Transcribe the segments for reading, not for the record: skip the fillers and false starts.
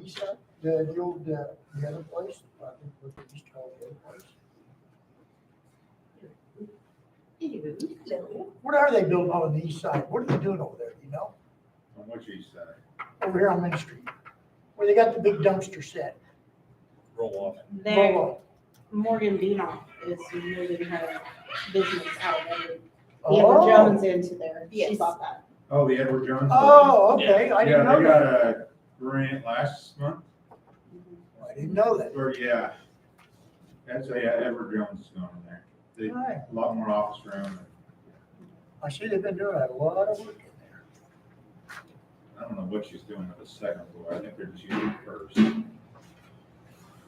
east side, the old, the other place, I think what they used to call the other place. What are they building on the east side? What are they doing over there, you know? On which east side? Over here on Main Street, where they got the big dumpster set. Roll off. There, Roll off. Morgan Beanoff is moving her business out of there. Amber Oh. Jones into there. She Yes. bought that. Oh, the Edward Jones? Oh, okay, I Yeah, didn't know they got that. a grant last month, I didn't know that. or yeah. That's Edward Jones is going in there. They, Right. a lot more office room. I see they've been doing a lot of work in there. I don't know what she's doing with the second floor. I think they're just using it first.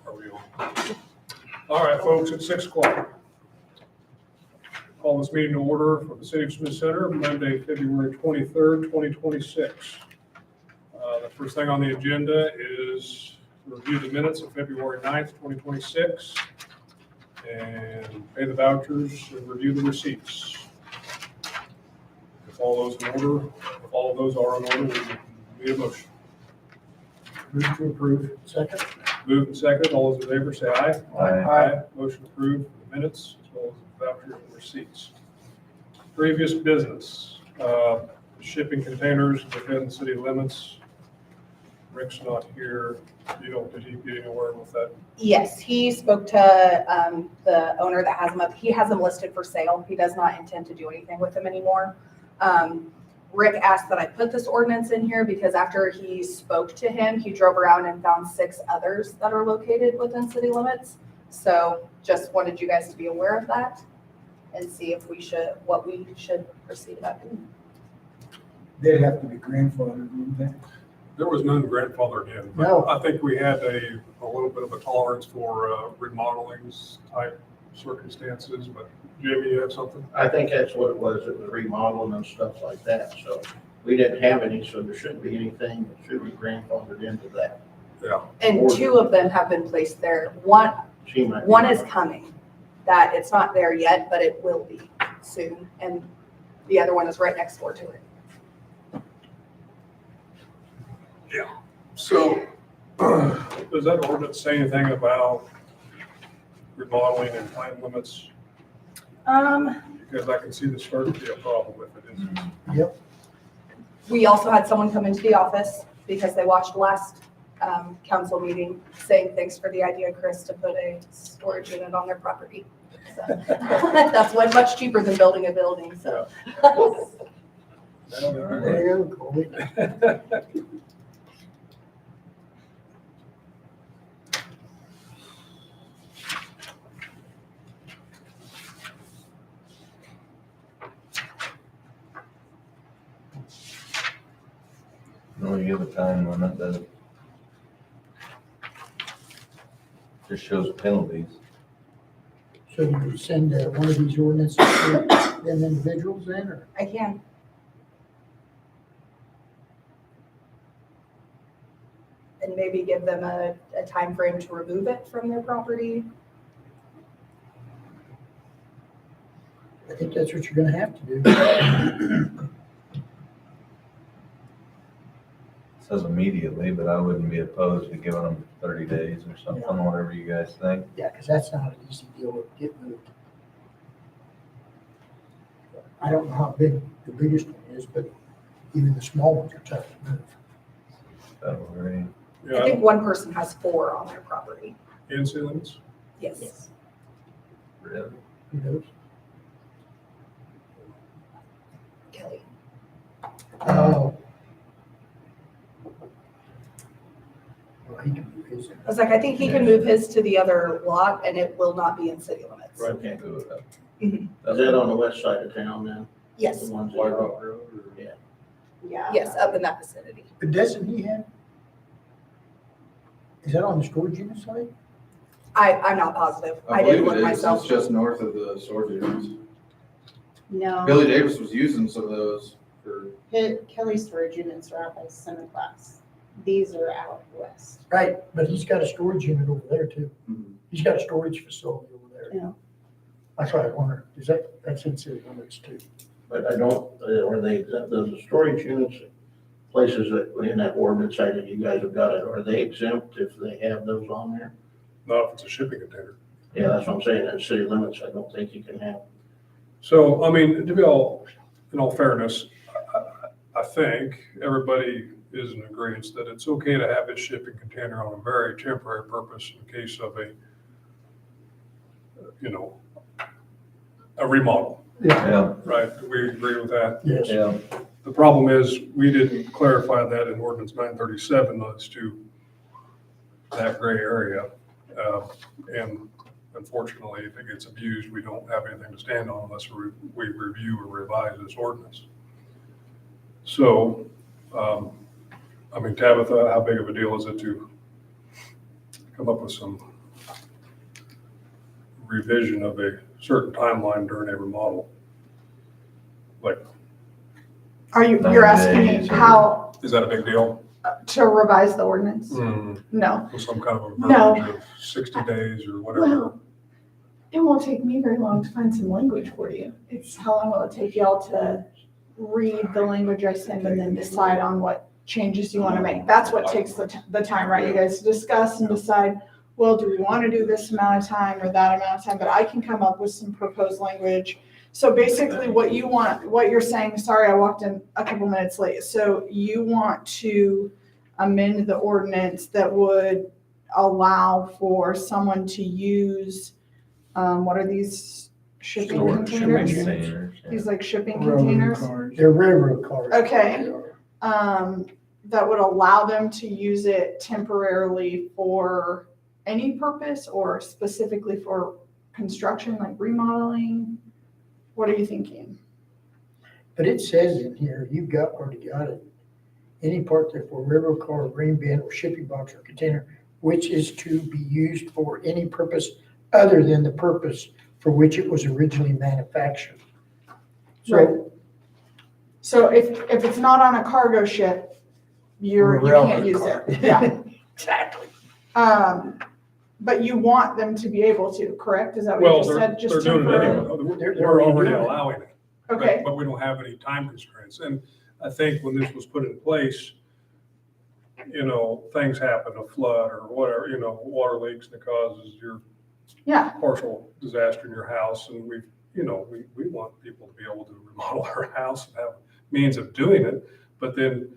Are we on? All right, folks, it's 6:00. Call this meeting to order for the City of Smith Center, Monday, February 23rd, 2026. The first thing on the agenda is to review the minutes of February 9th, 2026, and pay the vouchers and review the receipts. If all those in order, if all of those are in order, we need a motion. Move to approve. Second? Moved and seconded, all those in favor say aye. Aye. Motion approved for the minutes as well as the vouchers and receipts. Previous business, shipping containers within the city limits. Rick's not here. Did he get anywhere with that? Yes, he spoke to the owner that has them up. He has them listed for sale. He does not intend to do anything with them anymore. Rick asked that I put this ordinance in here because after he spoke to him, he drove around and found 6 others that are located within city limits. So just wanted you guys to be aware of that and see if what we should proceed about doing. They'd have to be grandfathered, wouldn't they? There was none grandfathered in. but No. I think we had a little bit of a tolerance for remodelings type circumstances, but Jamie, you have something? I think that's what it was remodeling and stuff like that, so we didn't have any, so there shouldn't be anything that should be grandfathered into that. Yeah. And 2 of them have been placed there. One She might. One is coming, that it's not there yet, but it will be soon, and the other one is right next door to it. So, does that ordinance say anything about remodeling and time limits? Because I can see this starting to be a problem with it, isn't it? Yep. We also had someone come into the office because they watched last council meeting saying, thanks for the idea, Chris, to put a storage unit on their property. So, that's one much cheaper than building a building, so. There you go, Colby. No, you have a time limit that just shows penalties. So you would send one of these ordinances to them individuals then, or? I can. And maybe give them a time frame to remove it from their property. I think that's what you're gonna have to do. It says immediately, but I wouldn't be opposed to giving them 30 days or something, whatever you guys think. Yeah, because that's not an easy deal to get moved. I don't know how big the biggest one is, but even the small ones are tough to move. That'll agree. I Yeah, think one person has 4 on their property. in city limits? Yes. Really? Who knows? Kelly. Oh. Well, he can move his. I was like, I think he can move his to the other lot and it will not be in city limits. Right. Can't do it up. Mhm. Is that on the west side of town then? Yes, The ones that White are- Rock Road or? Yeah. Yeah. yes, up in that vicinity. But doesn't he have? Is that on the storage unit side? I'm not positive. I believe didn't look it is. myself. It's just north of the storage units. No, Billy Davis was using some of those for, Kelly's storage units are out by Center Class. These are out west. Right, but he's got a storage unit over there too. He's got a storage facility over there. Yeah. That's why I wonder, that's in city limits too. But I don't, are they exempt, those storage units places that, in that ordinance, I think you guys have got it, are they exempt if they have those on there? Not if it's a shipping container. Yeah, that's what I'm saying, in city limits, I don't think you can have. So, I mean, in all fairness, I think everybody is in agreement that it's okay to have a shipping container on a very temporary purpose in case of a, a remodel, Yeah, right? Do we agree with that? Yes. yeah. The problem is, we didn't clarify that in ordinance 937 as to that gray area. And unfortunately, if it gets abused, we don't have anything to stand on unless we review or revise this ordinance. So, I mean, Tabitha, how big of a deal is it to come up with some revision of a certain timeline during a remodel? Like, You're 90 asking me days or- how is that a big deal? to revise the ordinance? Hmm, No. with some kind of a No. verbiage of 60 days or whatever. Well, it won't take me very long to find some language for you. It's how long will it take y'all to read the language I send and then decide on what changes you want to make? That's what takes the time, right? You guys discuss and decide, well, do we want to do this amount of time or that amount of time? But I can come up with some proposed language. So basically what you're saying, sorry, I walked in a couple minutes late. So you want to amend the ordinance that would allow for someone to use, what are these shipping Storage, shipping containers? containers, yeah. These like shipping Railroad containers? cars. They're railroad cars. Okay. That would allow them to use it temporarily for any purpose or specifically for construction, like remodeling? What are you thinking? But it says in here, you've already got it. Any part that for railroad car, grain bin, or shipping box or container, which is to be used for any purpose other than the purpose for which it was originally manufactured. So, So if it's not on a cargo ship, you can't use it. Yeah. exactly. But you want them to be able to, correct? Is that what Well, you just said? Just they're doing it temporarily? anyway. They're We're already already doing it. allowing it. Okay, But we don't have any time constraints. And I think when this was put in place, things happen, a flood or whatever, water leaks and it causes your yeah, partial disaster in your house. And we want people to be able to remodel their house and have means of doing it. But then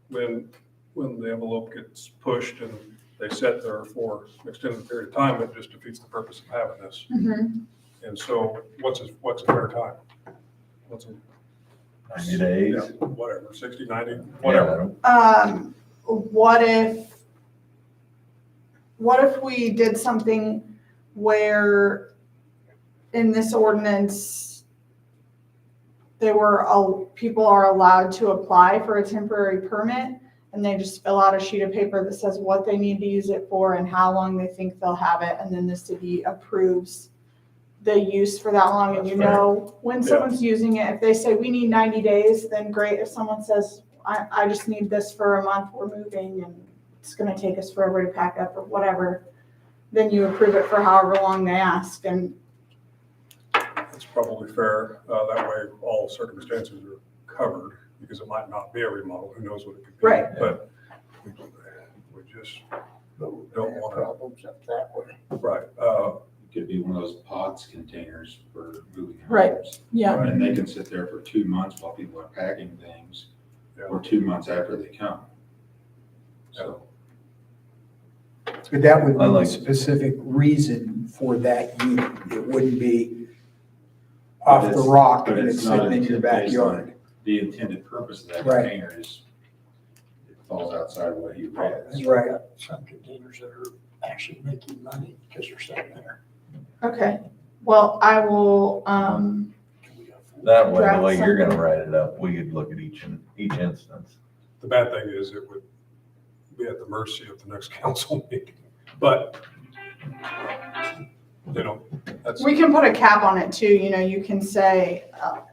when the envelope gets pushed and they sit there for an extended period of time, it just defeats the purpose of having this. mhm. And so what's a fair time? What's a 90 days. Yeah, whatever, 60, 90, whatever. What if we did something where in this ordinance, people are allowed to apply for a temporary permit and they just fill out a sheet of paper that says what they need to use it for and how long they think they'll have it, and then the city approves the use for that long, and when someone's using it, if they say we need 90 days, then great. If someone says, I just need this for a month, we're moving and it's gonna take us forever to pack up or whatever, then you approve it for however long they ask. And It's probably fair. That way all circumstances are covered because it might not be a remodel. Who knows what it could be? Right. But we just Don't want to. problems up that way. Right. It could be one of those pods containers for moving. Right. items. yeah, And they can sit there for 2 months while people are packing things, or 2 months after they come. So, But that would I be a like- specific reason for that unit. It wouldn't be off the rock but and it's not sitting in your based on backyard. The intended purpose of that Right. container is, it falls outside of what he read. That's right. Some containers that are actually making money because they're sitting there. okay. Well, I will, That way, the Draft way you're gonna something. write it up, we could look at each instance. The bad thing is it would be at the mercy of the next council meeting. But, that's. we can put a cap on it too, you can say,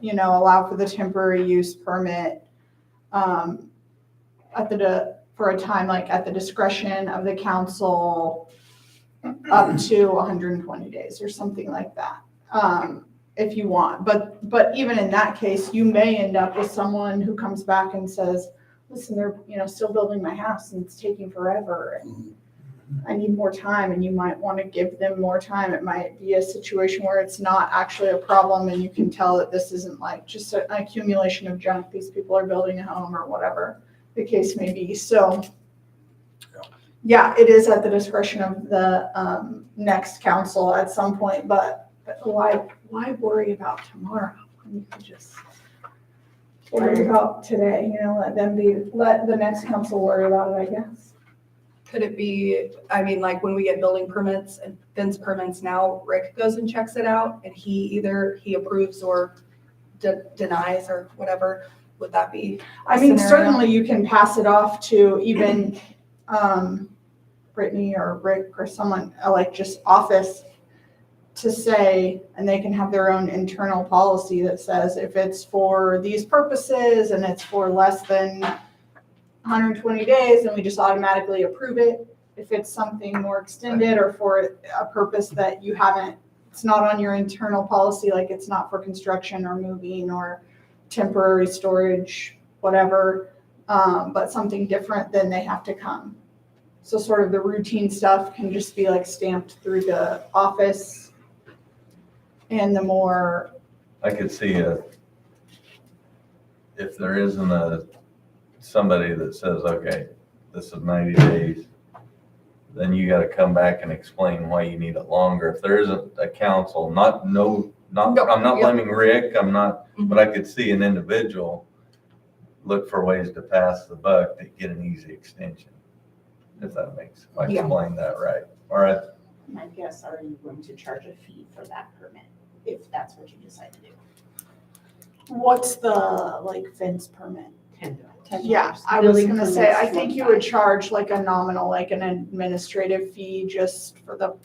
allow for the temporary use permit for a time, like at the discretion of the council, up to 120 days or something like that, if you want. But even in that case, you may end up with someone who comes back and says, listen, they're, still building my house and it's taking forever. And I need more time, and you might want to give them more time. It might be a situation where it's not actually a problem and you can tell that this isn't like just an accumulation of junk. These people are building a home or whatever the case may be. So yeah, it is at the discretion of the next council at some point, but why worry about tomorrow when you could just worry about today, let the next council worry about it, I guess. Could it be, like when we get building permits and fence permits now, Rick goes and checks it out and he approves or denies or whatever? Would that be? I mean, certainly you can pass it off to even Brittany or Rick or someone like just office to say, and they can have their own internal policy that says if it's for these purposes and it's for less than 120 days, then we just automatically approve it. If it's something more extended or for a purpose that you haven't, it's not on your internal policy, like it's not for construction or moving or temporary storage, whatever, but something different, then they have to come. So sort of the routine stuff can just be like stamped through the office, and the more. I could see if there isn't somebody that says, okay, this is 90 days, then you gotta come back and explain why you need it longer. If there isn't a council, I'm not blaming Rick, but I could see an individual look for ways to pass the buck to get an easy extension. If I explain that right. All right. I guess, are you going to charge a fee for that permit, if that's what you decide to do? What's the fence permit? $10. Yeah, I was gonna say, I think you would charge like a nominal, like an administrative fee just for the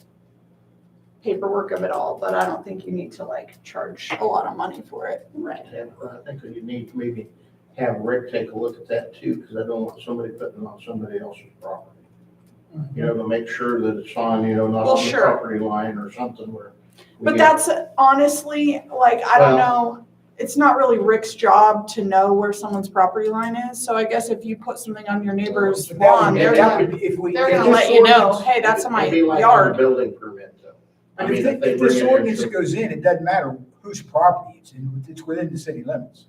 paperwork of it all, but I don't think you need to charge a lot of money for it. Right. And I think you need to maybe have Rick take a look at that too, because I don't want somebody putting it on somebody else's property. To make sure that it's on, not Well, on the sure. property line or something where. But that's honestly, I don't know, it's not really Rick's job to know where someone's property line is. So I guess if you put something on your neighbor's lawn, they're gonna let you know, hey, that's in my It'd be like on a yard. building permit though. I mean, If they this bring it in ordinance for- goes in, it doesn't matter whose property it's in, it's within the city limits.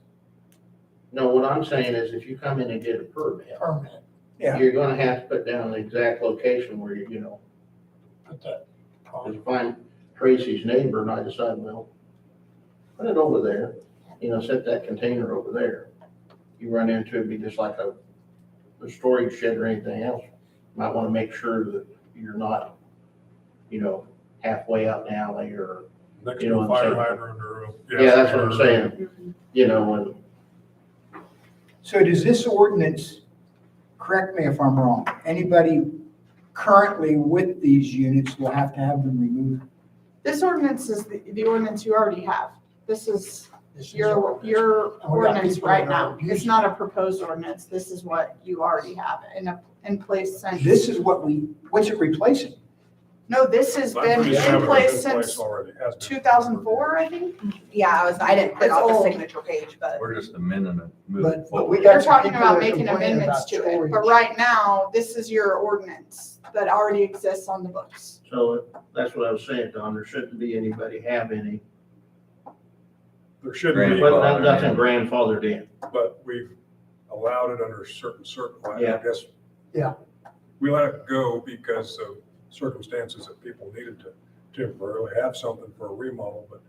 No, what I'm saying is if you come in and get a permit, Permanent. Yeah. you're gonna have to put down the exact location where Put that. if I'm Tracy's neighbor and I decide, well, put it over there, set that container over there. You run into it'd be just like a storage shed or anything else. Might wanna make sure that you're not, halfway out in the alley or, Next You to know a what I'm fire saying? hydrant or. yeah, that's what I'm saying. And So does this ordinance, correct me if I'm wrong, anybody currently with these units will have to have them removed? This ordinance is the ordinance you already have. This is This is your ordinance. your And we got ordinance people right that are now. It's abusing not a proposed ordinance. This is what you already have in place since. This is what's it replacing? No, this has been in place since Already, has been. 2004, I think. Yeah, I didn't print It's off the old. signature page, but We're just amending it, moving But we forward. got You're some talking people about that are making complaining amendments about to it, but storage. right now, this is your ordinance that already exists on the books. so that's what I was saying, Don, there shouldn't be anybody have any, There shouldn't be, but nothing grandfathered in. but we've allowed it under certain, I Yeah. guess. Yeah. We let it go because of circumstances that people needed to temporarily have something for a remodel, but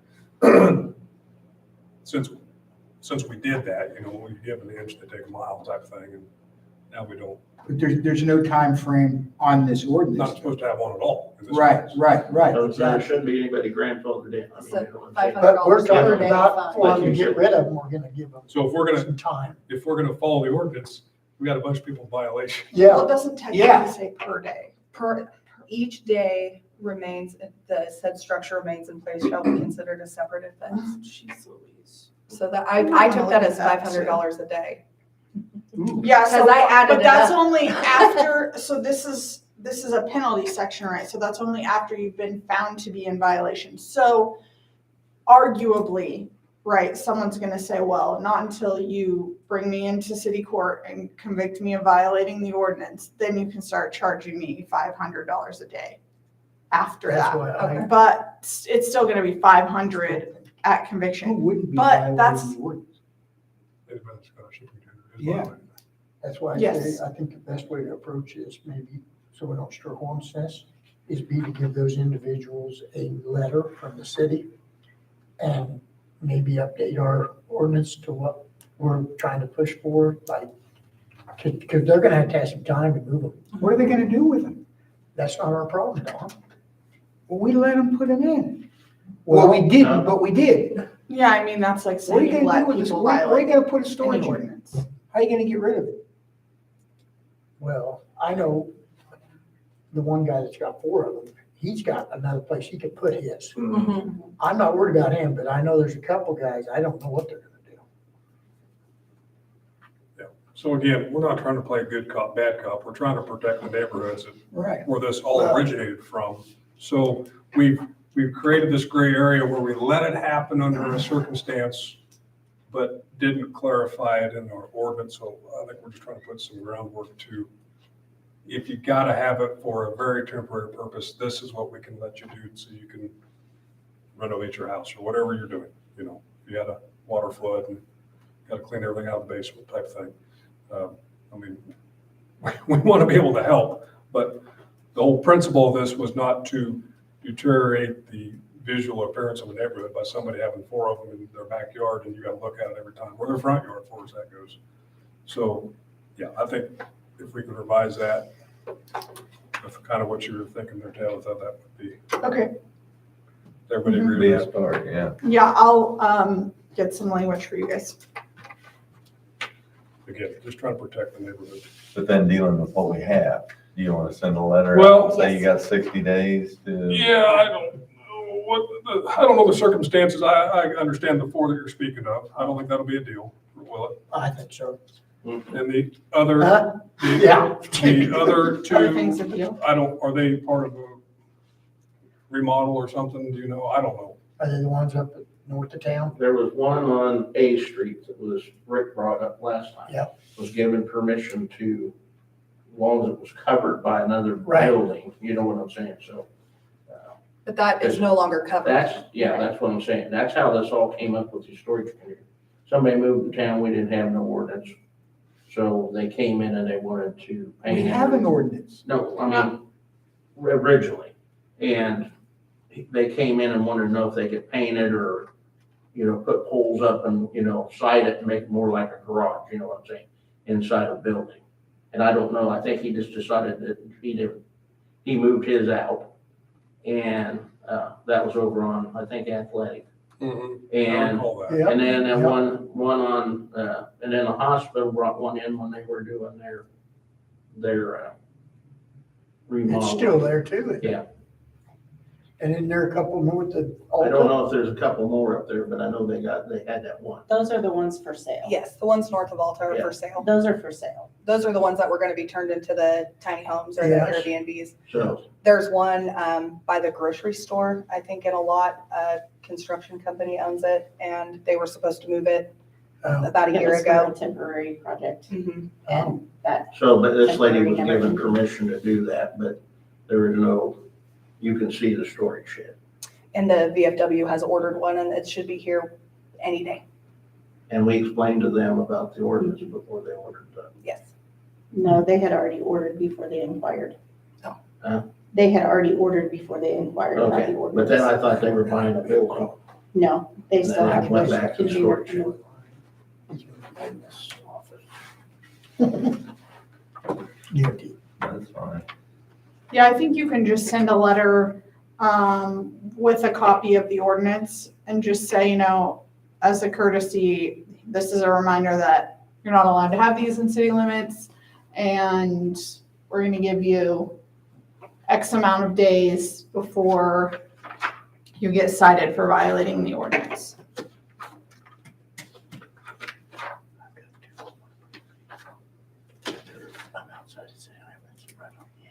since we did that, we give an inch to take a mile type thing, and now we don't, But there's no time frame on this not ordinance. supposed to have one at all. in this Right, case. right, So there exactly. shouldn't be anybody grandfathered in. I mean, So you know what I'm saying? But we're $500 talking per day about, fund. for them to get rid of them, we're gonna give them So if we're gonna some time. follow the ordinance, we got a bunch of people in violation. Well, Yeah, it doesn't Yeah. technically say per day. each day remains, the said structure remains in place shall be considered a separate offense. Jeez Louise. So that, I took that as $500 a day. Yeah, so, Because I added but it that's up. only after, so this is a penalty section, right? So that's only after you've been found to be in violation. So arguably, right, someone's gonna say, well, not until you bring me into city court and convict me of violating the ordinance, then you can start charging me $500 a day after That's that. why I, But it's still gonna be 500 at Who conviction. wouldn't be But violating that's- the ordinance? Anybody that's got a shipping container is Yeah. violating it. that's why I Yes. say, I think the best way to approach this, maybe, so we don't stir hornets' nest, is be to give those individuals a letter from the city and maybe update our ordinance to what we're trying to push for, like, because they're gonna have to have some time to move them. What are they gonna do with them? That's not our problem, Don. Well, we let them put them in. Well, we didn't, but we did. Yeah, I mean, that's like What are you saying gonna do let with this? people Where are you violate gonna put a any storage unit? ordinance. How are you gonna get rid of it? Well, I know the one guy that's got 4 of them, he's got another place he could put his. Mhm. I'm not worried about him, but I know there's a couple guys, I don't know what they're gonna do. So again, we're not trying to play good cop, bad cop. We're trying to protect the neighborhoods that Right. where this all Well- originated from. So we've created this gray area where we let it happen under a circumstance, but didn't clarify it in our ordinance. So I think we're just trying to put some groundwork to, if you gotta have it for a very temporary purpose, this is what we can let you do so you can renovate your house or whatever you're doing. You know, if you had a water flood and gotta clean everything out of the basement type thing. I mean, we want to be able to help, but the whole principle of this was not to deteriorate the visual appearance of a neighborhood by somebody having 4 of them in their backyard and you got to look at it every time, or their front yard, as far as that goes. So, yeah, I think if we could revise that with kind of what you were thinking there, Taylor, I thought that would be, Okay, everybody agree Be with a that? start, yeah. yeah, I'll get some language for you guys. Again, just trying to protect the neighborhood. But then dealing with what we have, do you want to send a letter Well- out and say you got 60 days to? Yeah, I don't know I don't know the circumstances. I understand the 4 that you're speaking of. I don't think that'll be a deal, will it? I think so. And the other, Huh? the Yeah. the other Other things 2, to deal. are they part of a remodel or something? Do you know? I don't know. Are they the ones up at north of town? There was one on A Street that was, Rick brought up last time. Yep. Was given permission to, as long as it was covered by another Right. building, you know what I'm saying, so. But that is no longer covered. That's what I'm saying, that's how this all came up with the storage community. Somebody moved to town, we didn't have no ordinance, so they came in and they wanted to We paint. have an ordinance. No, I mean, originally, and they came in and wanted to know if they could paint it or, you know, put poles up and, you know, side it and make it more like a garage, you know what I'm saying, inside a building. And I don't know, I think he just decided that he moved his out. And, that was over on, I think, Athletic. I And, recall that. Yep. and then that Yep. one on, and then the hospital brought one in when they were doing their remodel. It's still there too. isn't it? Yeah. And then there are a couple north of. I don't know if there's a couple more up there, but I know they had that one. Those are the ones for sale. Yes, the ones north of Alta are Yeah. for sale. Those are for sale. Those are the ones that were gonna be turned into the tiny homes or the Yes. Airbnbs. So, There's one by the grocery store, I think in a lot, a construction company owns it, and they were supposed to move it about a It year was for ago. a temporary project, Mhm. and that, but this lady was Temporary, given never- permission to do that, but there is no, you can see the storage shed. And the VFW has ordered one, and it should be here any day. And we explained to them about the ordinance before they ordered the. Yes. no, they had already ordered before they inquired. Oh. Huh? They had already ordered before they inquired about Okay, the but ordinance. then I thought they were buying a building. No, they And still then have. it went to back to be storage working shed. Guilty. That's fine. Yeah, I think you can just send a letter with a copy of the ordinance and just say, you know, as a courtesy, this is a reminder that you're not allowed to have these in city limits, and we're gonna give you X amount of days before you get cited for violating the ordinance. I'm outside to say I haven't right on the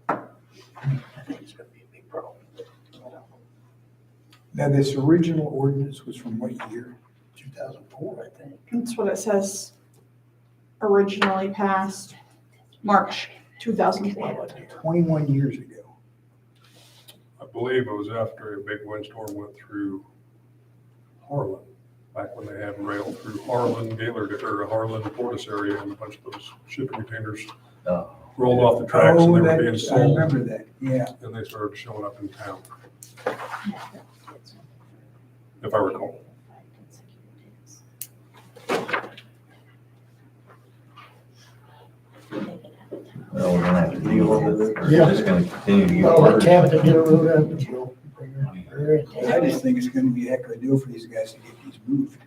I think it's gonna be Now, this original ordinance was from what year? 2004, I think. That's what it says. Originally passed March 2004. 21 years ago. I believe it was after a big windstorm went through Harlan, back when they had rail through Harlan, Gaylord, or Harlan, Portis area, and a bunch of those shipping containers Oh. rolled off the tracks and Oh, they were that, being I sold, remember that, yeah. and they started showing up in town, if I recall. Well, we're gonna have to deal with it, or Yeah. we're just gonna continue to get Well, let worse. Tabitha get her road up and she'll bring her in. I just think it's gonna be a heck of a deal for these guys to get these moved.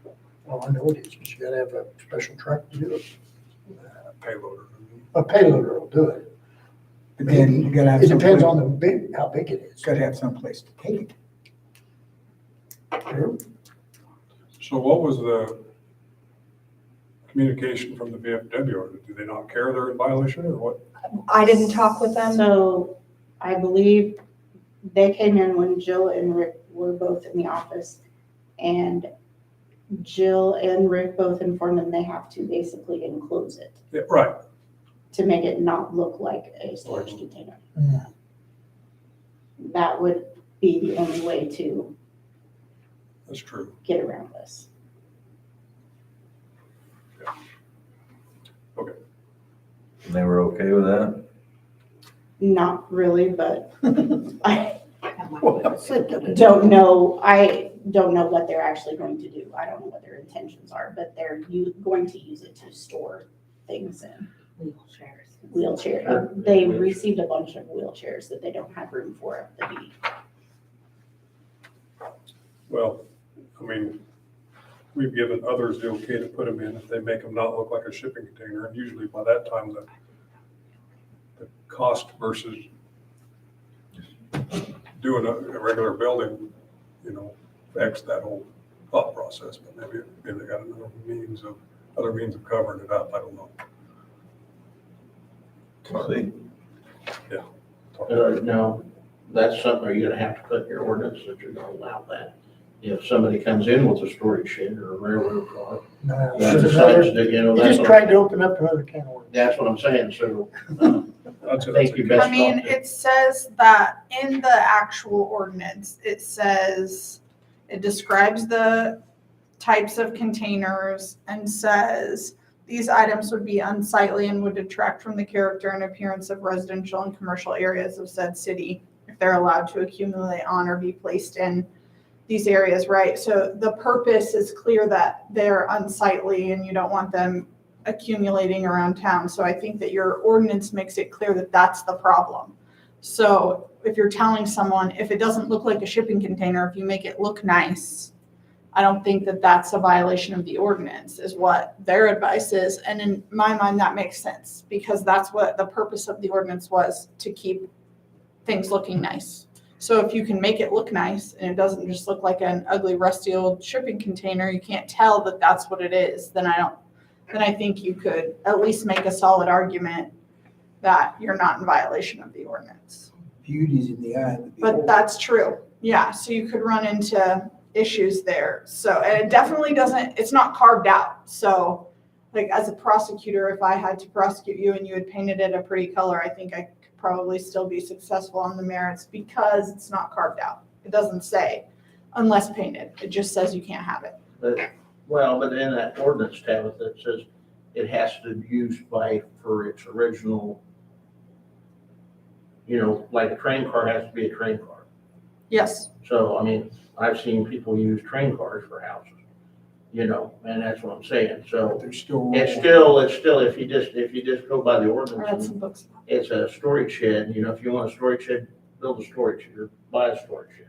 Well, I know it is, but you gotta have a special truck to do it. Payloader. A payloader will do it. But then you gotta have It depends on someplace, how big it is. gotta have someplace to take it. So what was the communication from the VFW? Do they not care they're in violation, or what? I didn't talk with them. So I believe they came in when Jill and Rick were both in the office. And Jill and Rick both informed them they have to basically enclose it Yeah, right. to make it not look like a storage container. Yeah. That would be the only way to That's true. get around this. And they were okay with that? Not really, but I Well, I said that. don't know what they're actually going to do. I don't know what their intentions are, but they're going to use it to store things in. Wheelchair. They received a bunch of wheelchairs that they don't have room for at the beach. Well, I mean, we've given others the okay to put them in if they make them not look like a shipping container. And usually by that time, the cost versus doing a regular building, affects that whole thought process. But maybe they got other means of covering it up. I don't know. See, No, that's something, are you gonna have to put in your ordinance that you're gonna allow that? If somebody comes in with a storage shed or a railroad car, No, that it's decides another- that, You that's just what, tried to open up another can of worms. that's what I'm saying, so, That's I think you it. best. I mean, not to- it says that in the actual ordinance, it says, it describes the types of containers and says these items would be unsightly and would detract from the character and appearance of residential and commercial areas of said city if they're allowed to accumulate on or be placed in these areas, right? So the purpose is clear that they're unsightly and you don't want them accumulating around town. So I think that your ordinance makes it clear that that's the problem. So if you're telling someone, if it doesn't look like a shipping container, if you make it look nice, I don't think that that's a violation of the ordinance is what their advice is. And in my mind, that makes sense because that's what the purpose of the ordinance was, to keep things looking nice. So if you can make it look nice and it doesn't just look like an ugly, rusty old shipping container, you can't tell that that's what it is, then I think you could at least make a solid argument that you're not in violation of the ordinance. Beauty's in the eye of the But beholder. that's true. Yeah, so you could run into issues there. So, and it definitely doesn't, it's not carved out. So like as a prosecutor, if I had to prosecute you and you had painted it a pretty color, I think I could probably still be successful on the merits because it's not carved out. It doesn't say unless painted. It just says you can't have it. But in that ordinance, Tabitha, it says it has to be used for its original, like a train car has to be a train car. Yes. So, I mean, I've seen people use train cars for houses, and that's what I'm saying. So They're still. it's still, if you just go by the I read ordinance, some books. it's a storage shed, if you want a storage shed, build a storage shed, or buy a storage shed.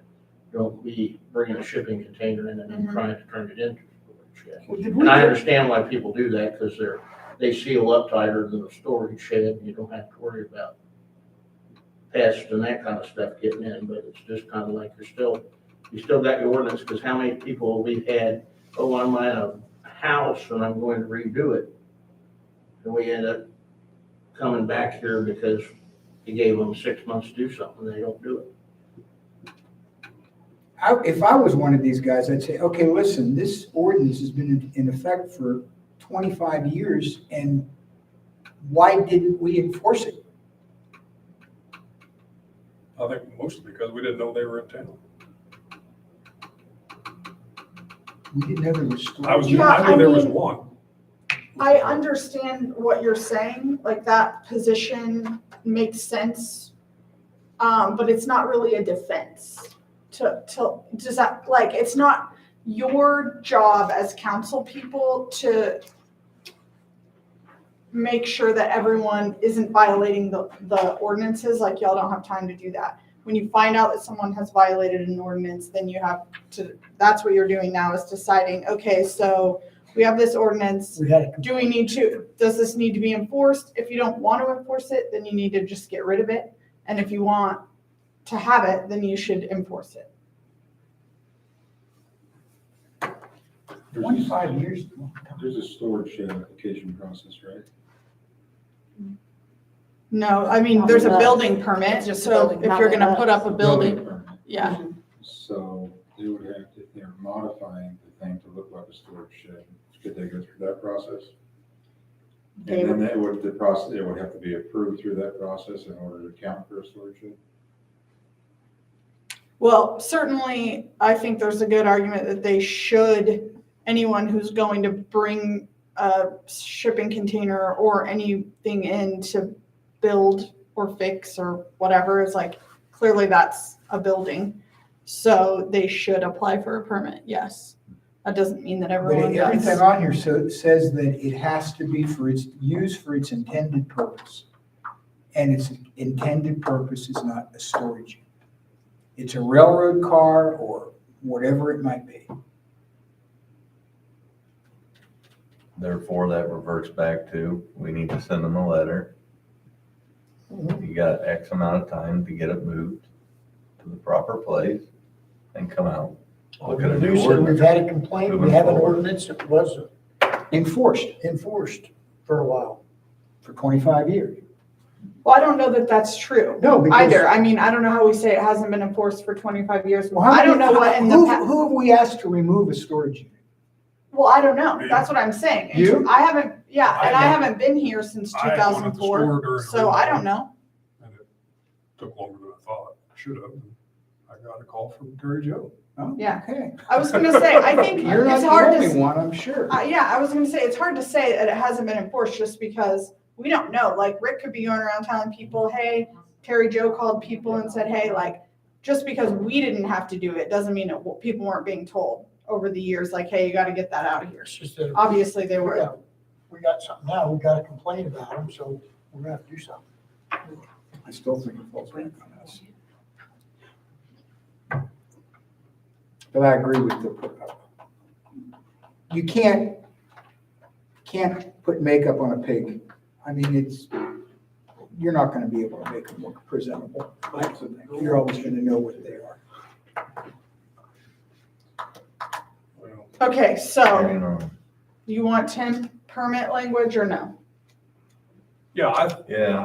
Don't be bringing a shipping container in and then Mhm. trying to turn it into a storage shed. Well, did And I we- understand why people do that, because they seal up tighter than a storage shed, you don't have to worry about pests and that kind of stuff getting in, but it's just kind of like you still got your ordinance, because how many people we've had, oh, I'm at a house and I'm going to redo it. And we end up coming back here because you gave them 6 months to do something, they don't do it. if I was one of these guys, I'd say, okay, listen, this ordinance has been in effect for 25 years, and why didn't we enforce it? I think mostly because we didn't know they were in town. We didn't know there was storage. Yeah, I knew I there was mean- one. I understand what you're saying, like that position makes sense. But it's not really a defense does that, like, it's not your job as council people to make sure that everyone isn't violating the ordinances, like y'all don't have time to do that. When you find out that someone has violated an ordinance, then you have to, that's what you're doing now, is deciding, okay, so we have this ordinance. We had a Do we need to, does this need to be enforced? If you don't want to enforce it, then you need to just get rid of it. And if you want to have it, then you should enforce it. 25 years. There's a storage shed application process, right? No, I mean, there's a building permit, It's just a so building, if not you're gonna a- put up a building, permit. yeah. So they would have, if they're modifying the thing to look like a storage shed, could they go through that process? They And then that would, the process, it would have to be approved through that process in order to count for a storage shed? Well, certainly, I think there's a good argument that they should, anyone who's going to bring a shipping container or anything in to build or fix or whatever, is like, clearly that's a building. So they should apply for a permit, yes. That doesn't mean that But everyone everything does. on here says that it has to be for its use for its intended purpose. And its intended purpose is not a storage unit. It's a railroad car or whatever it might be. Therefore, that reverts back to, we need to send them a letter. You got X amount of time to get it moved to the proper place and come out. Look at a new You said we've ordinance. had a complaint, we Moving have an forward. ordinance that wasn't Enforced enforced for a while. for 25 years. Well, I don't know that that's true No, because. either. I mean, I don't know how we say it hasn't been enforced for 25 years. Well, how I don't many- know what in the who- past. Who have we asked to remove a storage unit? Well, I don't know. That's what I'm saying. You? I haven't, yeah, and I I haven't been here since I had one at the store 2004, during so I don't removal. know. And it took longer than I thought it should have. I got a call from Terry Joe. Oh, Yeah. Okay. I was gonna say, I think You're not it's the hard only to, one, I'm sure. yeah, I was gonna say, it's hard to say that it hasn't been enforced just because we don't know. Like Rick could be going around telling people, hey, Terry Joe called people and said, hey, like, just because we didn't have to do it, doesn't mean it, people weren't being told over the years, like, hey, you gotta get that out of here. It's just that Obviously, they were. we got something now, we gotta complain about them, so we're gonna have to do something. I still think it falls back on us. But I agree with you can't put makeup on a pig. I mean, you're not gonna be able to make them look presentable. You're always gonna know what they are. Well, Okay, so You know, you want 10 permit language or no? Yeah, Yeah,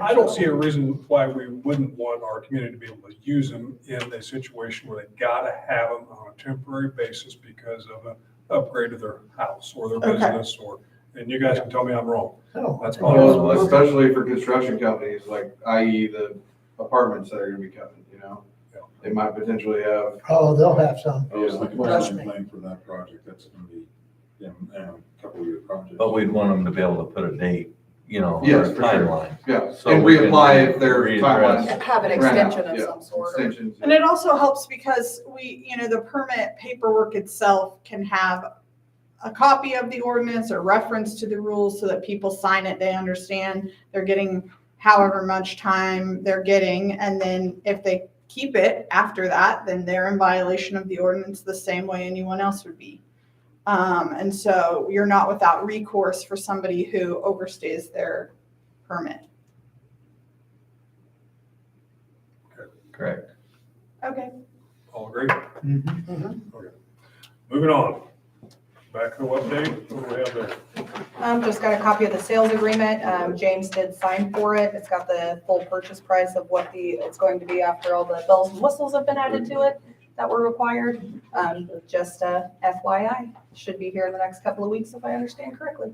I don't see a reason why we wouldn't want our community to be able to use them in a situation where they gotta have them on a temporary basis because of an upgrade to their house or their Okay. business or, and you guys can tell me I'm wrong. No. That's I think fine. it's Well, perfect. especially for construction companies, like i.e. the apartments that are gonna be coming, you know? Yeah. They might potentially have, Oh, they'll have some. I was looking for Trust some me. plan for that project, that's gonna be, a couple of year project. but we'd want them to be able to put a date, you know, or Yes, a for sure. timeline. yeah, So and we can reapply if their readdress. timelines. Have an ran out, extension of yeah, some sort. or- Extensions. And it also helps because the permit paperwork itself can have a copy of the ordinance or reference to the rules so that people sign it, they understand they're getting however much time they're getting. And then if they keep it after that, then they're in violation of the ordinance the same way anyone else would be. And so you're not without recourse for somebody who overstays their permit. Correct. Okay. All agree? Mhm. Moving on. Backhoe update, what do we have there? Just got a copy of the sales agreement. James did sign for it. It's got the full purchase price of what it's going to be after all the bells and whistles have been added to it. that were required. Just a FYI, should be here in the next couple of weeks if I understand correctly.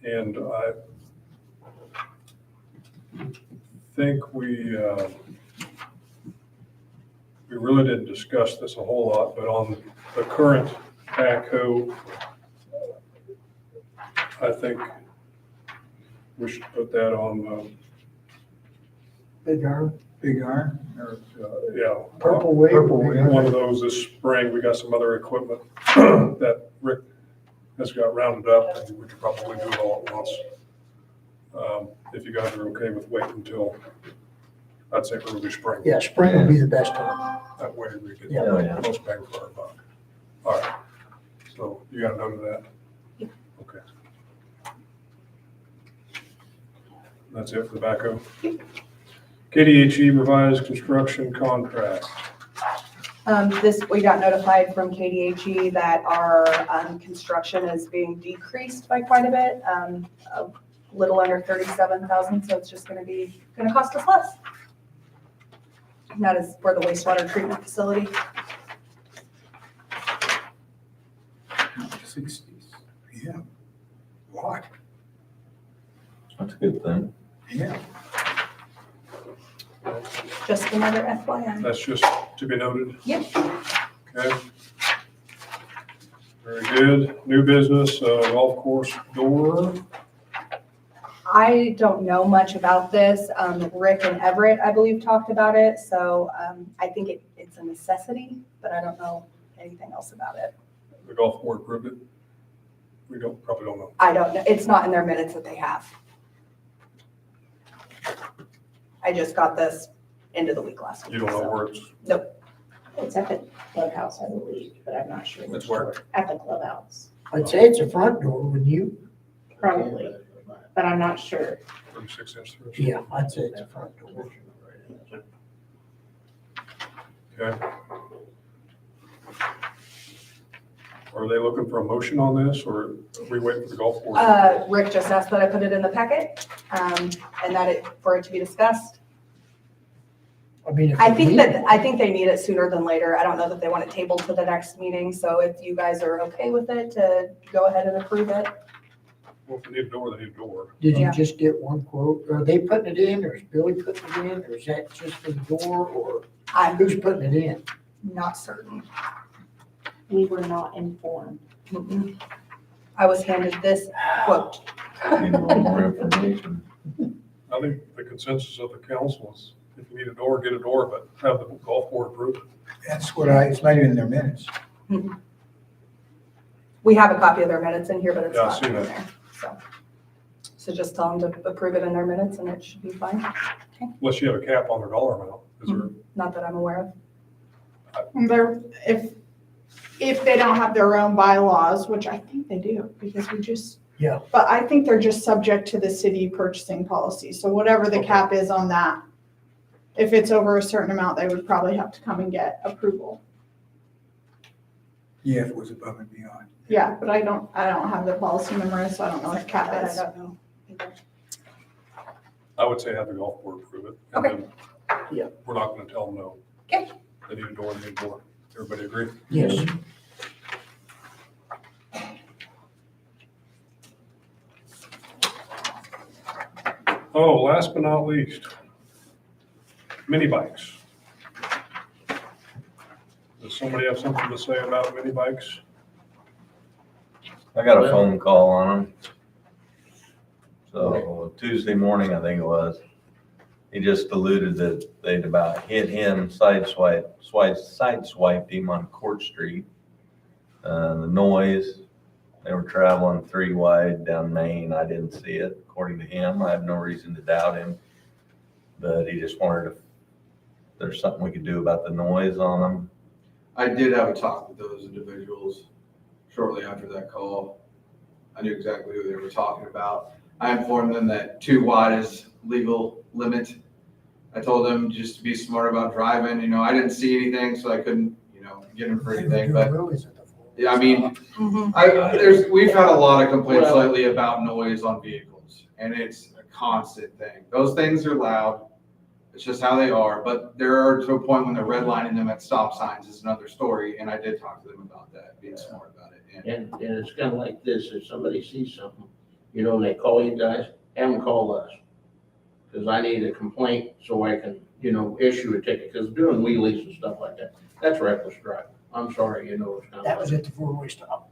And I think we really didn't discuss this a whole lot, but on the current backhoe, I think we should put that on, Big iron, Big iron, or yeah. purple wave. Purple wave. One of those this spring. We got some other equipment that Rick has got rounded up, and we could probably do it all at once. If you guys are okay with waiting until, I'd say early spring. Yeah, spring will be the best time. That way we get Yeah. Oh, yeah. the most bang for our buck. All right, so you got a note of that? Yep. Okay. That's it for the backhoe? KDHE revised construction contract. We got notified from KDHE that our construction is being decreased by quite a bit, a little under 37,000, so it's just gonna cost us less. And that is for the wastewater treatment facility. 60s. Yeah. What? That's a good thing. Yeah. Just another FYI. That's just to be noted? Yep. Okay. Very good. New business, golf course door. I don't know much about this. Rick and Everett, I believe, talked about it, so I think it's a necessity, but I don't know anything else about it. The golf board approved it? We probably don't know. I don't know. It's not in their minutes that they have. I just got this end of the week last week. You don't know so. where it's, It's at the clubhouse, I believe, but I'm not sure. It's where? At the clubhouse, I'd say it's a front door, wouldn't you? probably, but I'm not sure. 36-inch through. Yeah, I'd say it's a front door. Okay. Are they looking for a motion on this, or are we waiting for the golf board? Rick just asked that I put it in the packet, and for it to be discussed. I mean, if I we think need that, one. I think they need it sooner than later. I don't know that they want it tabled to the next meeting, so if you guys are okay with it, to go ahead and approve it. Well, if they need a door, they need a door. Did you Yeah. just get one quote? Are they putting it in, or is Billy putting it in, or is that just for the door, or I'm who's putting it in? not certain. We were not informed. Mm-mm. I was handed this quote. Need a little more information. I think the consensus of the council is if you need a door, get a door, but have the golf board approve it. That's it's not even in their minutes. We have a copy of their minutes in here, but it's Yeah, I've not in seen that. there, so. So just tell them to approve it in their minutes and it should be fine. Unless you have a cap on their dollar amount. Is there? Not that I'm aware of. And if they don't have their own bylaws, which I think they do, because we just. Yeah. But I think they're just subject to the city purchasing policy, so whatever the Okay. cap is on that, if it's over a certain amount, they would probably have to come and get approval. Yeah, if it was above and beyond. Yeah, but I don't have the policy memorized, so I don't know what cap That I is. don't know either. I would say have the golf board approve it. and Okay. then Yeah. We're not gonna tell them no. Okay. They need a door, they need a door. Everybody agree? Yes. Oh, last but not least, mini bikes. Does somebody have something to say about mini bikes? I got a phone call on them. So Tuesday morning, I think it was, he just alluded that they'd about hit him, sideswiped him on Court Street. The noise, they were traveling 3 wide down Main. I didn't see it, according to him. I have no reason to doubt him. But he just wondered if there's something we could do about the noise on them. I did have a talk with those individuals shortly after that call. I knew exactly who they were talking about. I informed them that 2 wide is legal limit. I told them just to be smart about driving. I didn't see anything, so I couldn't, get them for anything. But yeah, I mean, we've had a lot of complaints lately about noise on vehicles, and it's a constant thing. Those things are loud. It's just how they are, but there are to a point when they're redlining them at stop signs is another story, and I did talk to them about that, being smart about it. And And it's kind of like this, if somebody sees something, you know, and they call you guys, have them call us. Because I need a complaint so I can, you know, issue a ticket, because doing wheelies and stuff like that, that's reckless driving. I'm sorry, you know, it's kind That of, was at the four-way stop.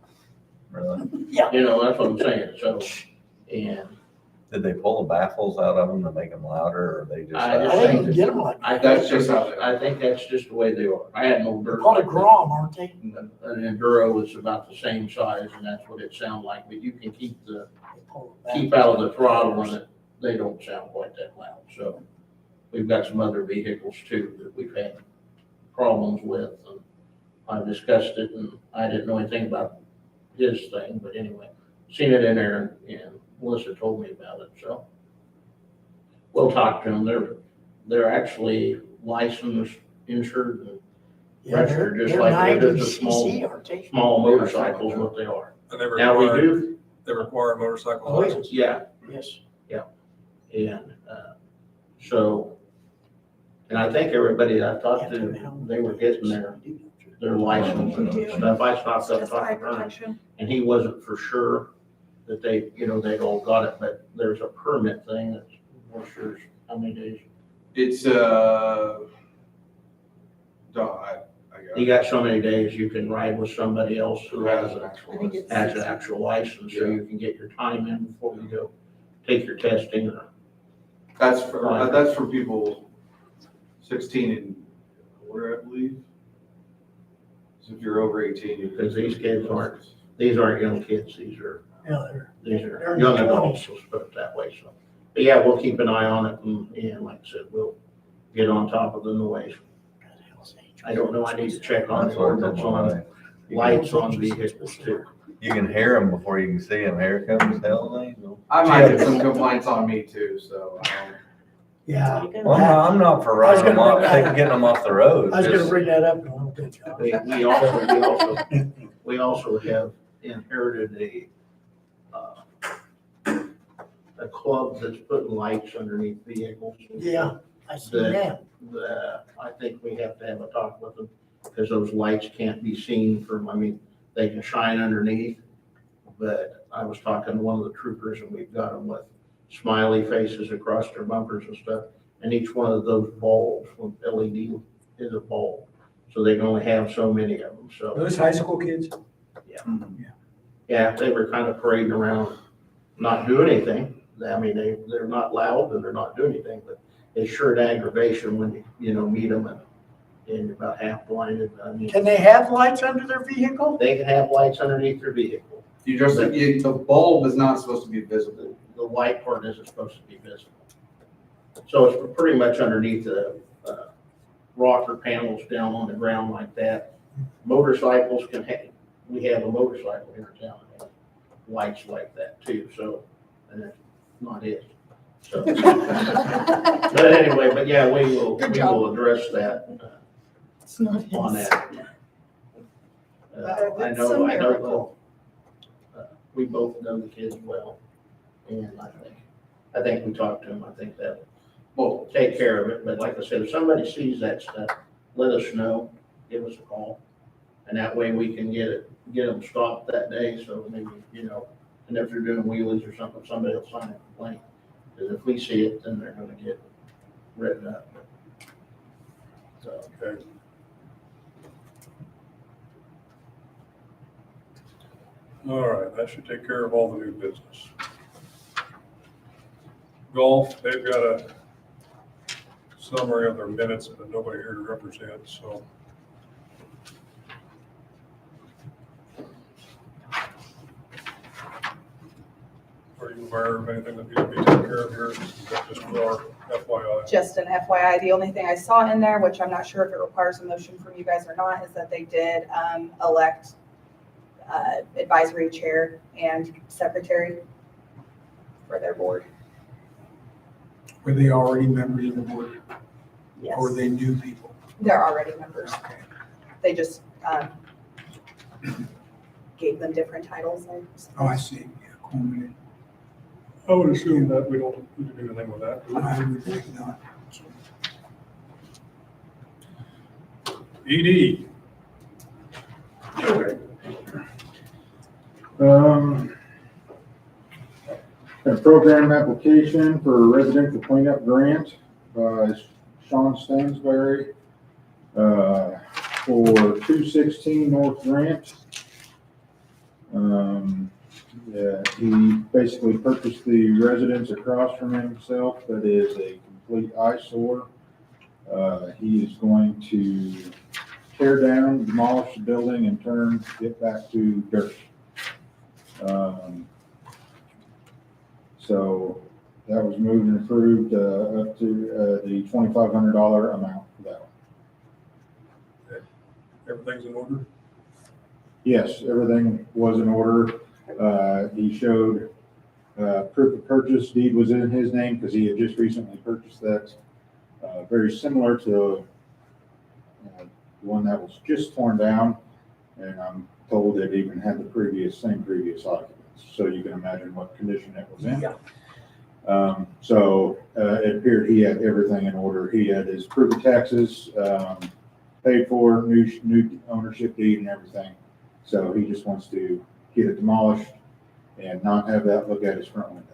Really? you know, that's what I'm saying, so, and Did they pull the baffles out of them to make them louder, or they just? I I just think think you can get them like, I That's think just how they are. I think that's just the way they are. I had no they're dirt. called a like that. Grom, aren't they? An Enduro is about the same size, and that's what it sounds like, but you can keep out of the throttle on it, they don't sound quite that loud, so. We've got some other vehicles too that we've had problems with, and I discussed it, and I didn't know anything about his thing, but anyway, seen it in there, and Melissa told me about it, so. We'll talk to them, they're actually licensed, insured, and Yeah, registered, just they're like 90 they're just a small, cc, aren't they? small motorcycles, what they are. And they Now, we require, do, they require motorcycle Oh, yeah. license. yeah, Yes. and, so, and I think everybody I talked to, they were getting their license and stuff. I stopped up Just eye talking to him, protection. and he wasn't for sure that they, you know, they'd all got it, but there's a permit thing that's, for sure, how many days? it's, I You got so many days you can ride with somebody else who has an a, actual. I think it's- has an actual license, so you can get your time in before you go take your testing or. That's for people 16 and older, I believe. So if you're over 18, you. Because these kids aren't- These aren't young kids, these are Yeah, These They're are in young their adults, let's put it that way, so. But yeah, we'll keep an eye on it, and like I said, we'll get on top of the noise. I don't know, I need to check on That's the what I told ordinance my on wife. lights on vehicles too. You can hear them before you can see them. Here comes hell, angel. I might get some complaints on me too, so. Yeah, Well, I'm not for I was riding them gonna off, bring that- getting them off the road. I was gonna Just- bring that up in a little bit, John. We also have inherited a club that's putting lights underneath vehicles. Yeah, I see that. I think we have to have a talk with them, because those lights can't be seen from, I mean, they can shine underneath. But I was talking to one of the troopers, and we've got them with smiley faces across their bumpers and stuff. And each one of those bulbs with LED is a bulb, so they can only have so many of them, so. Those high school kids? Yeah, they were kind of parading around, not doing anything. I mean, they're not loud and they're not doing anything, but it's sure an aggravation when you know, meet them and you're about half blinded. I mean, Can they have lights under their vehicle? they can have lights underneath their vehicle. The bulb is not supposed to be visible. The white part isn't supposed to be visible. So it's pretty much underneath the rocker panels down on the ground like that. Motorcycles can have, we have a motorcycle here in town that has lights like that too, so, and it's not it. So, but anyway, but yeah, we will address that It's not on his. that. I It's know, a I miracle. know, we both know the kids well, and I think we talked to them, I think that will take care of it, but like I said, if somebody sees that stuff, let us know, give us a call, and that way we can get them stopped that day, so maybe, you know, and if they're doing wheelies or something, somebody will sign a complaint, because if we see it, then they're gonna get written up. So, Okay. All right, that should take care of all the new business. Golf, they've got a summary of their minutes, but nobody here to represent, so. Are you aware of anything that needs to be taken care of here? Is that just for our FYI? Just an FYI, the only thing I saw in there, which I'm not sure if it requires a motion from you guys or not, is that they did elect advisory chair and secretary for their board. Were they already members of the board, Yes, or were they new people? they're already members. They just gave them different titles. Oh, I see, yeah, Coleman, I would assume that we don't need to do anything with that. do we? I would think not. ED. A program application for residential cleanup grant by Sean Stansberry, for 216 North Grant. Yeah, he basically purchased the residence across from himself that is a complete eyesore. He is going to tear down, demolish the building and get back to dirt. So that was moved and approved, up to, the $2,500 amount for that one. Everything's in order? Yes, everything was in order. He showed, proof of purchase deed was in his name because he had just recently purchased that. Very similar to the one that was just torn down. And I'm told it even had the same previous occupants. So you can imagine what condition it was in. So it appeared he had everything in order. He had his proof of taxes, paid for, new ownership deed and everything. So he just wants to get it demolished and not have that look at his front window.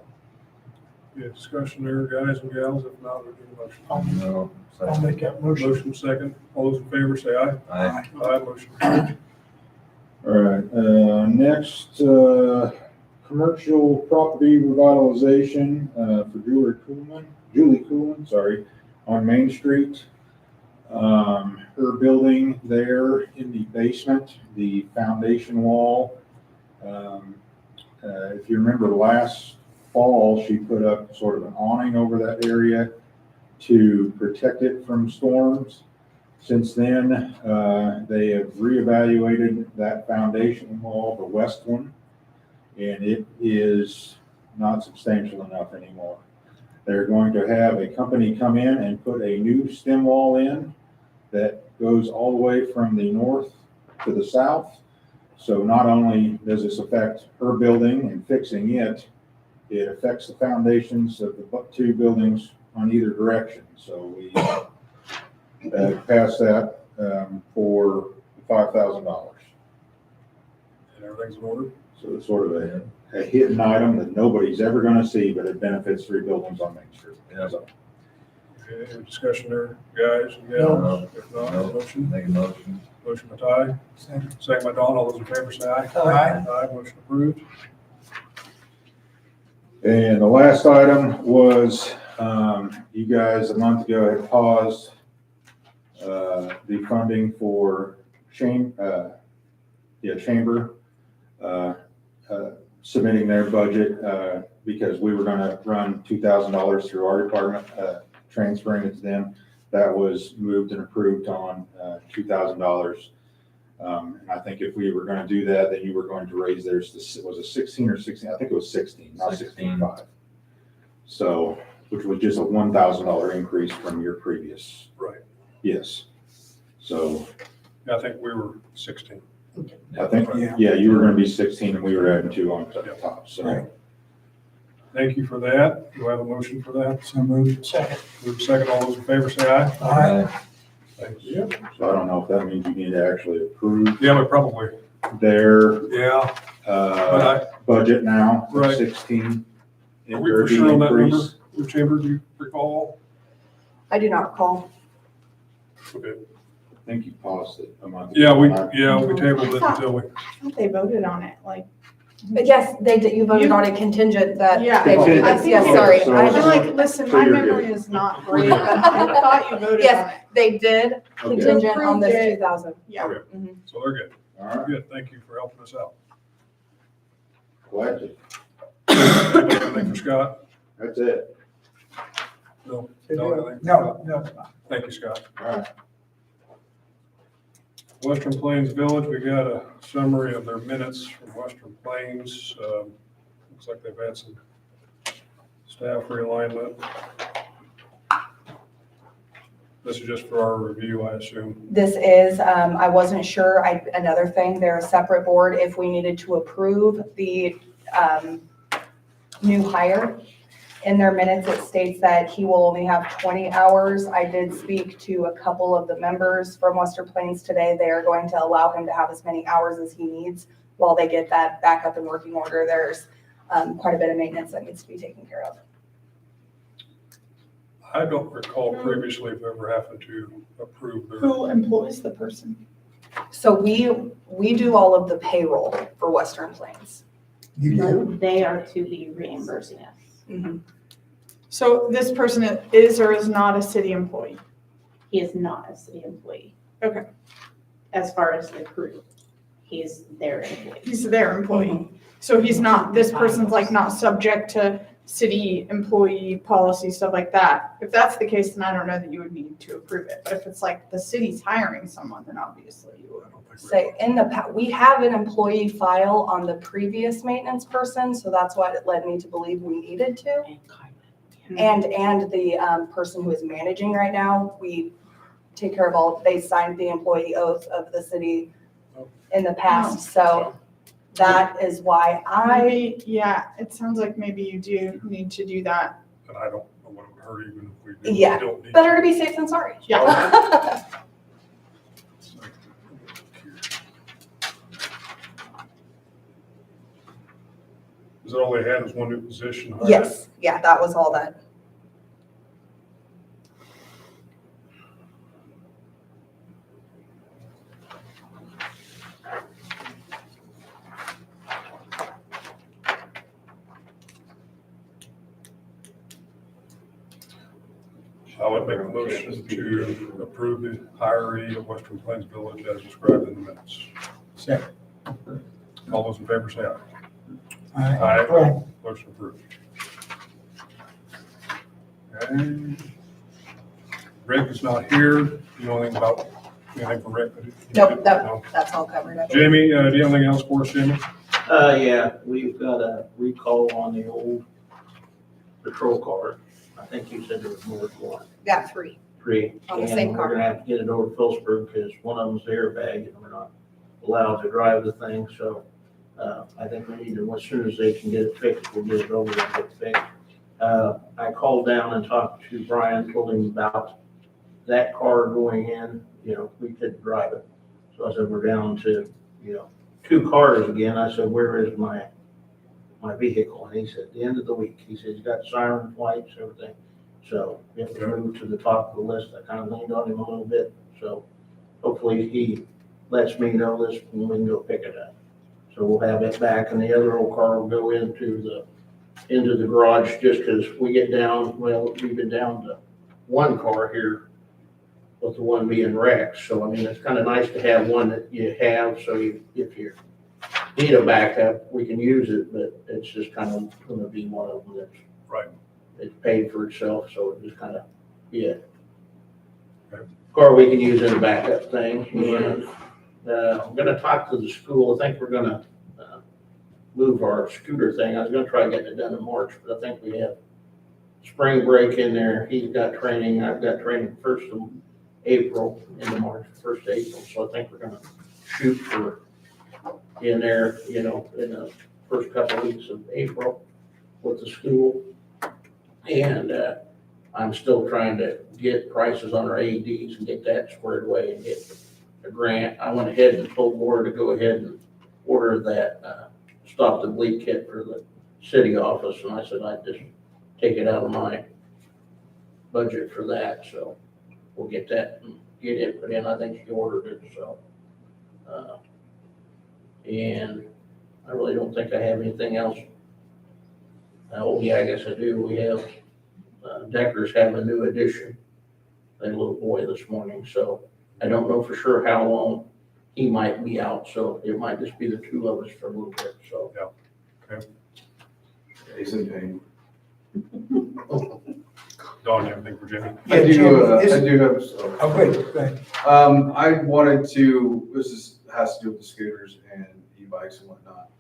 Good discussion there, guys and gals. If not, we'll do a motion. No. I'll make that motion. Motion second. All those in favor say aye. Aye. Aye, motion carried. All right, next, commercial property revitalization, for Julie Coolman, sorry, on Main Street. Her building there in the basement, the foundation wall. If you remember last fall, she put up sort of an awning over that area to protect it from storms. Since then, they have reevaluated that foundation wall, the west one, and it is not substantial enough anymore. They're going to have a company come in and put a new stem wall in that goes all the way from the north to the south. So not only does this affect her building and fixing it, it affects the foundations of the two buildings on either direction. So we passed that for $5,000. And everything's in order? So it's sort of a hidden item that nobody's ever going to see, but it benefits three buildings on Main Street. Yeah. So, Okay, any discussion there, guys and No. gals? If not, No. motion. Make a motion. Motion by Ty. Second by Don. All those in favor say aye. Aye. Aye, motion approved. And the last item was, you guys a month ago had paused the funding for Chamber submitting their budget because we were going to run $2,000 through our department, transferring it to them. That was moved and approved on $2,000. And I think if we were going to do that, then you were going to raise theirs to, was it 16 or 16? I think it was 16, not 16.5. So, which was just a $1,000 increase from your previous. Right. Yes. So Yeah, I think we were 16. I think, yeah, you were going to be 16 and we were adding 2 on top. So Right. Thank you for that. Do I have a motion for that? So moved. Second. Move second. All those in favor say aye. Aye. Thank you. I don't know if that means you need to actually approve Yeah, but probably. their Yeah, but budget now, Right. 16. are we for sure on that number? Increase. Your chamber, do you recall? I do not recall. Okay. I think you paused it a month. Yeah, we ago. tabled it until we, I thought they voted on it, like. But yes, they did, you voted on a contingent that. Yeah. they- Contingent. I think Yes, so. sorry. So- I I'm just- like, listen, So my you're memory is not great, but I thought you voted on it. Yes, they did Okay. contingent on this Approved it. 2,000. Yeah. so they're good. All right, Good, thank you for helping us out. glad to. Anything for Scott? That's it. No? Anything? No. Thank you, Scott. All right. Western Plains Village, we got a summary of their minutes from Western Plains. Looks like they've had some staff realignment. This is just for our review, I assume. This is, I wasn't sure, another thing, they're a separate board, if we needed to approve the new hire, In their minutes, it states that he will only have 20 hours. I did speak to a couple of the members from Western Plains today. They are going to allow him to have as many hours as he needs while they get that back up in working order. There's quite a bit of maintenance that needs to be taken care of. I don't recall previously if ever having to approve their. Who employs the person? So we do all of the payroll for Western Plains. You do? They are to be reimbursing us. So this person is or is not a city employee? He is not a city employee. Okay. As far as the crew, he's their employee. He's their employee. So he's not, this person's like not subject to city employee policy, stuff like that. If that's the case, then I don't know that you would need to approve it. But if it's like the city's hiring someone, then obviously you would. Say we have an employee file on the previous maintenance person, so that's what it led me to believe we needed to. And the person who is managing right now, we take care of all, they signed the employee oath of the city in the past, so that is why Maybe, yeah, it sounds like maybe you do need to do that. And I don't know what it would hurt even if we did. Yeah, We don't need better to be safe than sorry. Yeah. Is it all they had is one new position? hired? Yes, yeah, that was all that. I would make a motion to approve the hiree of Western Plains Village as described in the minutes. Second. All those in favor say aye. Aye. Aye. Motion approved. Okay. Rick is not here. Do you know anything about, anything for Rick? Nope, No. that's all covered. Jamie, do you have anything else for us, Jamie? Yeah, we've got a recall on the old patrol car. I think you said there was more than one. Got three. On the same And car. we're gonna have to get it over to Phillipsburg because one of them's airbag and we're not allowed to drive the thing, so, I think we need to, as soon as they can get it fixed, we'll get it over and get it fixed. I called down and talked to Brian, told him about that car going in, we couldn't drive it. So I said, we're down to, 2 cars again. I said, where is my vehicle? And he said, at the end of the week. He said, he's got siren lights, everything. So we have to move to the top of the list. I kind of leaned on him a little bit. So hopefully he lets me know this and we can go pick it up. So we'll have it back and the other old car will go into the garage just because we get down, well, we've been down to 1 car here with the one being wrecked. So, I mean, it's kind of nice to have one that you have, so if you need a backup, we can use it, but it's just kind of gonna be one of them that's. Right. It's paid for itself, so it just kind of, yeah. Okay. Car we can use in a backup thing, and, I'm gonna talk to the school. I think we're gonna, move our scooter thing. I was gonna try getting it done in March, but I think we have spring break in there. He's got training, I've got training first of April, into March, 1st of April, so I think we're gonna shoot for in there, in the first couple of weeks of April with the school. And, I'm still trying to get prices on our AEDs and get that squared away and get a grant. I went ahead and told Ward to go ahead and order that, stop the bleed kit for the city office, and I said I'd just take it out of my budget for that, so we'll get that and get it put in. I think she ordered it, so. And I really don't think I have anything else. Oh, yeah, I guess I do. We have, Deckers have a new addition, a little boy this morning, so I don't know for sure how long he might be out, so it might just be the 2 of us for a little bit, so. He's in pain. Don, you have anything for Jamie? Yeah, Jim, I do have some. Oh, good, good. I wanted to, has to do with the scooters and e-bikes and whatnot.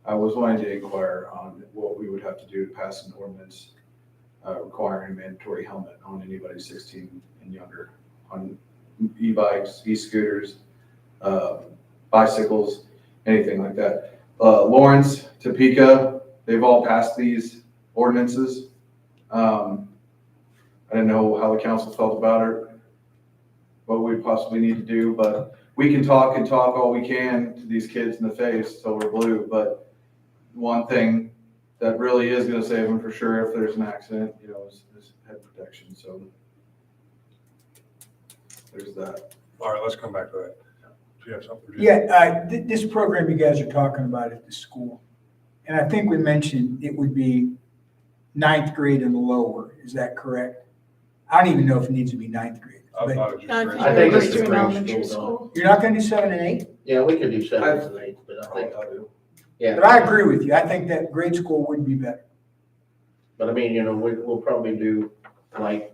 I was wanting to inquire on what we would have to do to pass an ordinance requiring a mandatory helmet on anybody 16 and younger on e-bikes, e-scooters, bicycles, anything like that. Lawrence, Topeka, they've all passed these ordinances. I didn't know how the council felt about it, what we possibly need to do, but we can talk and talk all we can to these kids in the face till we're blue, but one thing that really is gonna save them for sure if there's an accident, you know, is head protection, so. There's that. All right, let's come back to that. Do you have something? Jim? Yeah, this program you guys are talking about at the school, and I think we mentioned it would be ninth grade and lower, is that correct? I don't even know if it needs to be ninth grade, I but thought it was just I great. I think Grade it's two the in grade elementary school, school. you're not gonna do 7 and 8? Yeah, we could do 7th and 8th, but I think, yeah. But I agree with you, I think that grade school would be better. But I mean, you know, we'll probably do like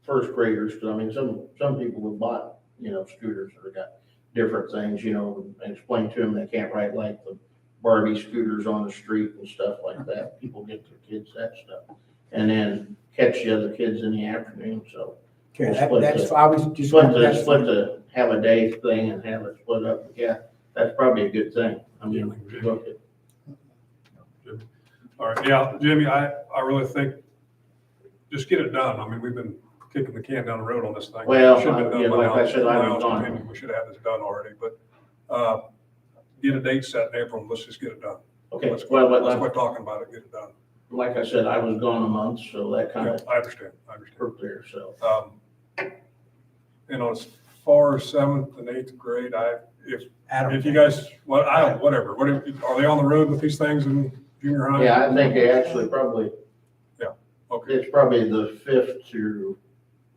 first graders, because I mean, some people have bought, you know, scooters that have got different things, you know, and explain to them they can't ride like the Barbie scooters on the street and stuff like that. People get their kids that stuff. And then catch the other kids in the afternoon, so. Okay, We'll split that's, the- I was just. Split the, have a day thing and have it split up, yeah, that's probably a good thing. I mean, look at. All right, yeah, Jimmy, I really think, just get it done. I mean, we've been kicking the can down the road on this thing. Well, Should have been yeah, done by like now. I said, In I my was honest gone. opinion, we should have this done already, but, get a date set in April, and let's just get it done. Okay, Let's well, Let's but quit talking about it, get it done. like I said, I was gone a month, so that kind Yeah, of I understand. hurt there, so. And as far as 7th and 8th grade, if Adam, you guys, whatever, are they on the road with these things in junior high? Yeah, I think they actually probably, Okay, it's probably the 5th through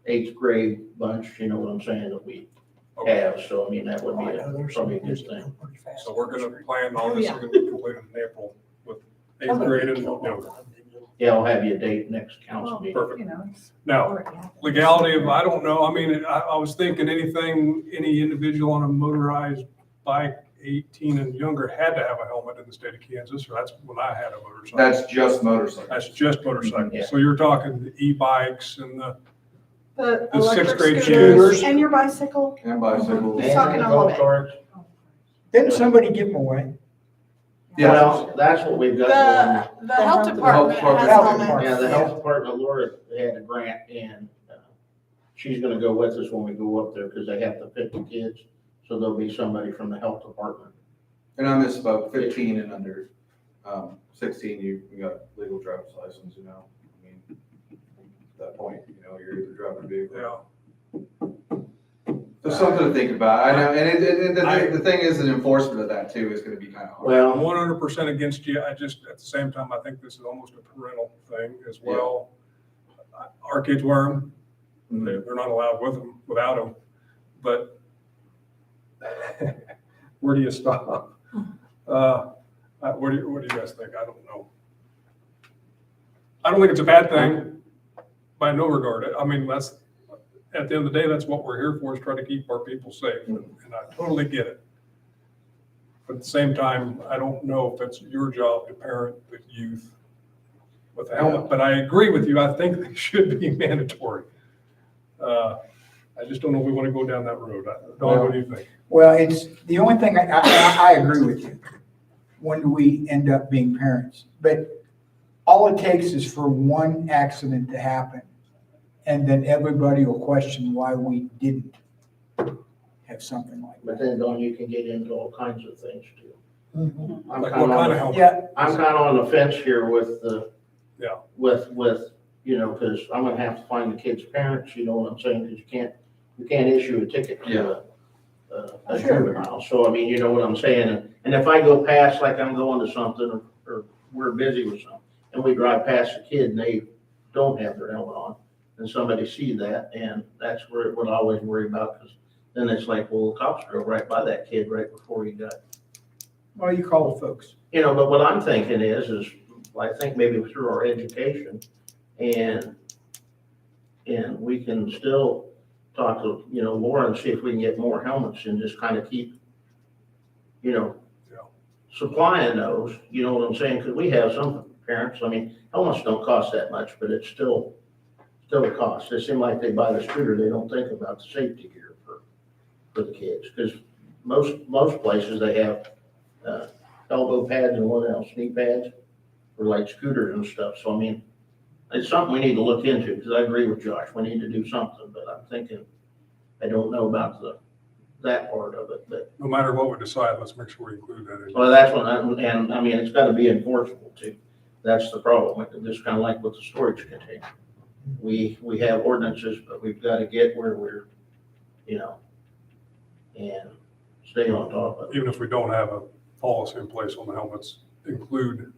8th grade bunch, you know what I'm saying, that we okay. have, so I mean, that would be probably a good thing. So we're gonna plan on this to be completed in April with 8th grade and younger. Yeah, I'll have you a date next council meeting. Perfect. You know, it's Now, already happened. legality of, I don't know, I mean, I was thinking any individual on a motorized bike, 18 and younger, had to have a helmet in the state of Kansas, or that's when I had a motorcycle. That's just motorcycles. That's just Yeah. motorcycles. So you're talking the e-bikes and the The The sixth electric grade scooters kids. and your bicycle. And bicycles. He's talking And a golf little bit. carts. didn't somebody give them away? Yeah, Well, that's what we've got going. The health The department health has department. helmets. Yeah, the health department, Laura had a grant and she's gonna go with us when we go up there because they have to pick the kids. So there'll be somebody from the health department. and I misspoke, 15 and under, 16, you got a legal driver's license, you know? I mean, at that point, you know, you're either driving a vehicle. Yeah. There's something to think about. I know, and the thing is, the enforcement of that too is gonna be kind of hard. I'm Well, 100% against you. I just, at the same time, I think this is almost a parental thing as well. Our kids wear them. They're not allowed without them. But where do you stop? What do you guys think? I don't know. I don't think it's a bad thing by no regard. I mean, at the end of the day, that's what we're here for, is try to keep our people safe. And I totally get it. But at the same time, I don't know if it's your job to parent the youth with a helmet, but I agree with you. I think they should be mandatory. I just don't know if we want to go down that road. Don, what do you think? Well, it's, the only thing, I agree with you. When do we end up being parents? But all it takes is for one accident to happen, and then everybody will question why we didn't have something like but that. then Don, you can get into all kinds of things too. I'm Like kind what kind of of, helmet? Yeah, I'm kind of on the fence here with the, Yeah. with, you know, because I'm gonna have to find the kid's parents, you know what I'm saying? Because you can't issue a ticket to a Sure. juvenile. So, I mean, you know what I'm saying? And if I go past, like I'm going to something, or we're busy with something, and we drive past a kid and they don't have their helmet on, and somebody see that, and that's what I always worry about, because then it's like, well, the cops drove right by that kid right before he got. well, you call the folks. You know, but what I'm thinking is I think maybe through our education and we can still talk to, you know, Laura and see if we can get more helmets and just kind of keep, you know, Yeah. supplying those, you know what I'm saying? Because we have some parents, I mean, helmets don't cost that much, but it's still a cost. It seems like they buy the scooter, they don't think about the safety gear for the kids. Because most places, they have elbow pads and what else, knee pads for like scooters and stuff. So I mean, It's something we need to look into, because I agree with Josh, we need to do something, but I'm thinking, I don't know about that part of it, but, No matter what we decide, let's make sure we include that in. well, that's what and I mean, it's gotta be enforceable too. That's the problem, just kind of like with the storage container. We have ordinances, but we've got to get where we're, and stay on top of it. Even if we don't have a policy in place on the helmets, include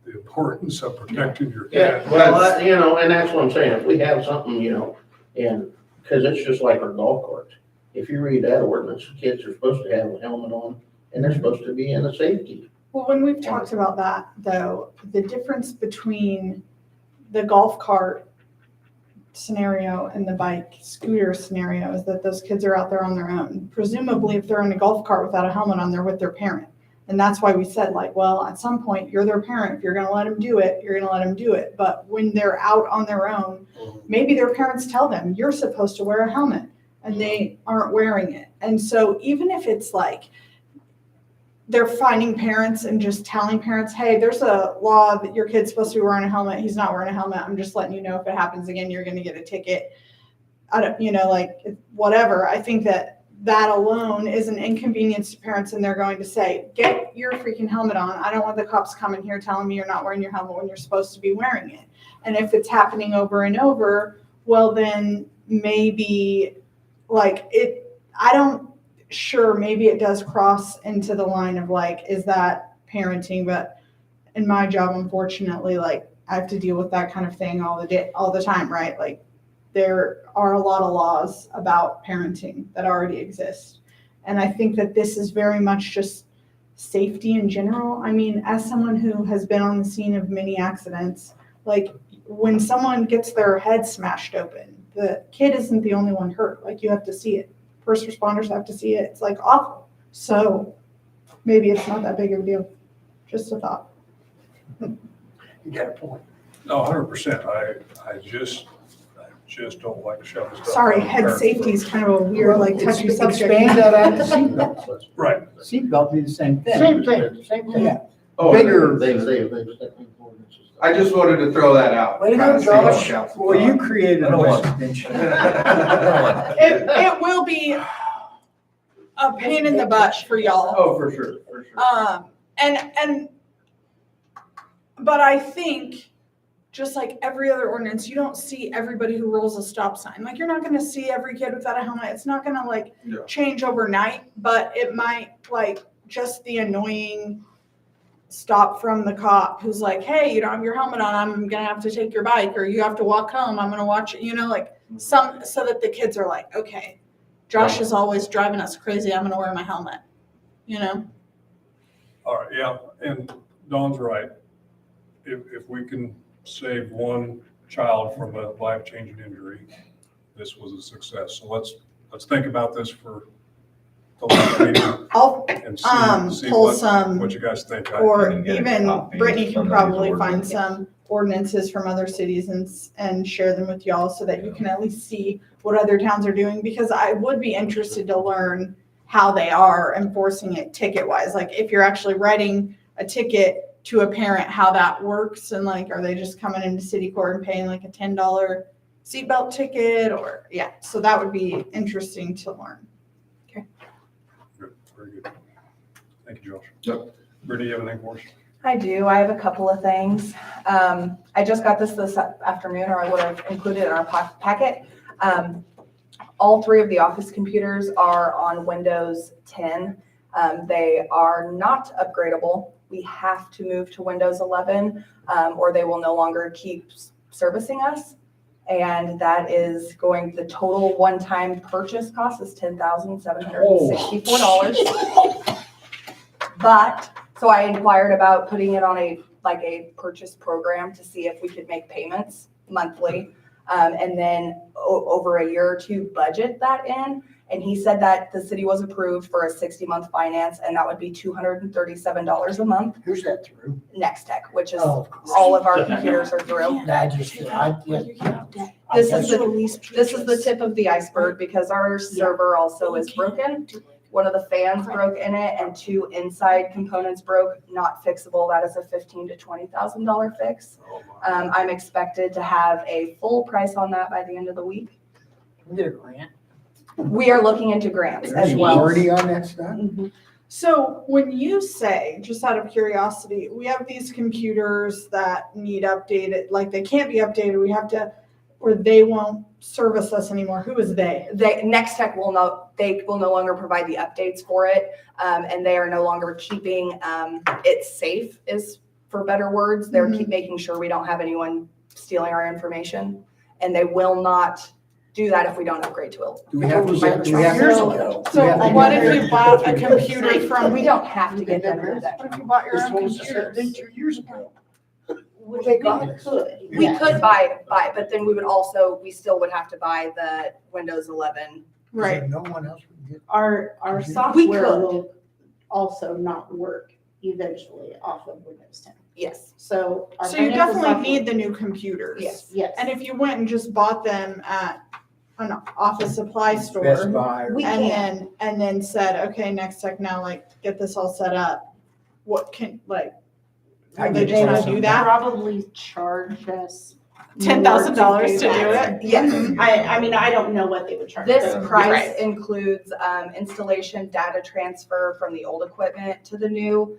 the importance of protecting your Yeah, kid. well, and that's what I'm saying, if we have something, and, because it's just like our golf carts. If you read that ordinance, kids are supposed to have a helmet on, and they're supposed to be in a safety. Well, when we've talked about that, though, the difference between the golf cart scenario and the bike scooter scenario is that those kids are out there on their own. Presumably, if they're in a golf cart without a helmet on, they're with their parent. And that's why we said, like, well, at some point, you're their parent. If you're going to let them do it, you're going to let them do it. But when they're out on their own, maybe their parents tell them, you're supposed to wear a helmet, and they aren't wearing it. And so even if it's like, they're finding parents and just telling parents, hey, there's a law that your kid's supposed to be wearing a helmet. He's not wearing a helmet. I'm just letting you know if it happens again, you're going to get a ticket. I don't, whatever. I think that alone is an inconvenience to parents, and they're going to say, get your freaking helmet on. I don't want the cops coming here telling me you're not wearing your helmet when you're supposed to be wearing it. And if it's happening over and over, well, then maybe maybe it does cross into the line of is that parenting? But in my job, unfortunately, I have to deal with that kind of thing all the time, right? There are a lot of laws about parenting that already exist. And I think that this is very much just safety in general. I mean, as someone who has been on the scene of many accidents, when someone gets their head smashed open, the kid isn't the only one hurt. You have to see it. First responders have to see it. It's awful. So maybe it's not that big of a deal. Just a thought. You got a point. No, 100%. I just don't like shoving stuff. Sorry, down head parents' safety is throats. kind of a weird, touchy subject. Expand that out to seatbelts. Right. Seatbelt be the same thing. Same thing. Yeah. Oh, Bigger. They've ordinances. I just wanted to throw that out. Well, Kinda see what Josh, counts. well, you created I a don't want- suspension. It will be a pain in the butt for y'all. Oh, for sure. But I think, just like every other ordinance, you don't see everybody who rolls a stop sign. You're not gonna see every kid without a helmet. It's not gonna Yeah. change overnight, but it might just the annoying stop from the cop who's hey, you don't have your helmet on, I'm gonna have to take your bike, or you have to walk home, I'm gonna watch it, so that the kids are okay, Josh is always driving us crazy, I'm gonna wear my helmet, All right, yeah, and Dawn's right. If we can save one child from a life-changing injury, this was a success. So let's think about this for the last meeting I'll and see pull what some, you guys think. or can get a even copy of Brittany some can of these probably find ordinances. some ordinances from other cities and share them with y'all so that you can at least see what other towns are doing, because I would be interested to learn how they are enforcing it ticket wise. If you're actually writing a ticket to a parent, how that works, and are they just coming into city court and paying a $10 seatbelt ticket, or so that would be interesting to learn. Good, very good. Thank you, Josh. Yep. Brittany, you have anything for us? I do. I have a couple of things. I just got this afternoon, or I would have included it in our packet. All three of the office computers are on Windows 10. They are not upgradable. We have to move to Windows 11, or they will no longer keep servicing us. And that is the total one-time purchase cost is $10,764. But, so I inquired about putting it on a purchase program to see if we could make payments monthly. And then over a year or two budget that in. And he said that the city was approved for a 60-month finance, and that would be $237 a month. Who's that through? Next Tech, which is Oh, of course. all of our computers are through. This is the tip of the iceberg, because our server also is broken. One of the fans broke in it and 2 inside components broke, not fixable. That is a $15,000 to $20,000 fix. Oh, my. I'm expected to have a full price on that by the end of the week. Can we get a grant? We are looking into grants as There's well. warranty on that stuff? Mhm. So when you say, just out of curiosity, we have these computers that need updated, like they can't be updated, we have to, or they won't service us anymore. Who is they? Next Tech will they will no longer provide the updates for it, and they are no longer keeping it safe, is for better words. They're keep making sure we don't have anyone stealing our information, and they will not do that if we don't upgrade to it. Do we have to, That was do we have years to? ago. So Yeah. what if you bought a computer from, We don't have to get them to do that. what if you bought your This own was the same thing computers? 2 years ago. We They got it. could. We yes. could buy, but then we still would have to buy the Windows 11. Right. No one else would get. Our We software could. will also not work eventually off of Windows 10. Yes, So. our So you financial definitely software- need the new computers. yes. Yes. And if you went and just bought them at an office supply Best store Buy or- We and then said, okay, Next Tech now, like, get this all set up, what can, like, I are they get just gonna you. do that? Probably charge us. $10,000 to do that. it? Yes. I mean, I don't know what they would charge. This us. price Right. includes installation, data transfer from the old equipment to the new.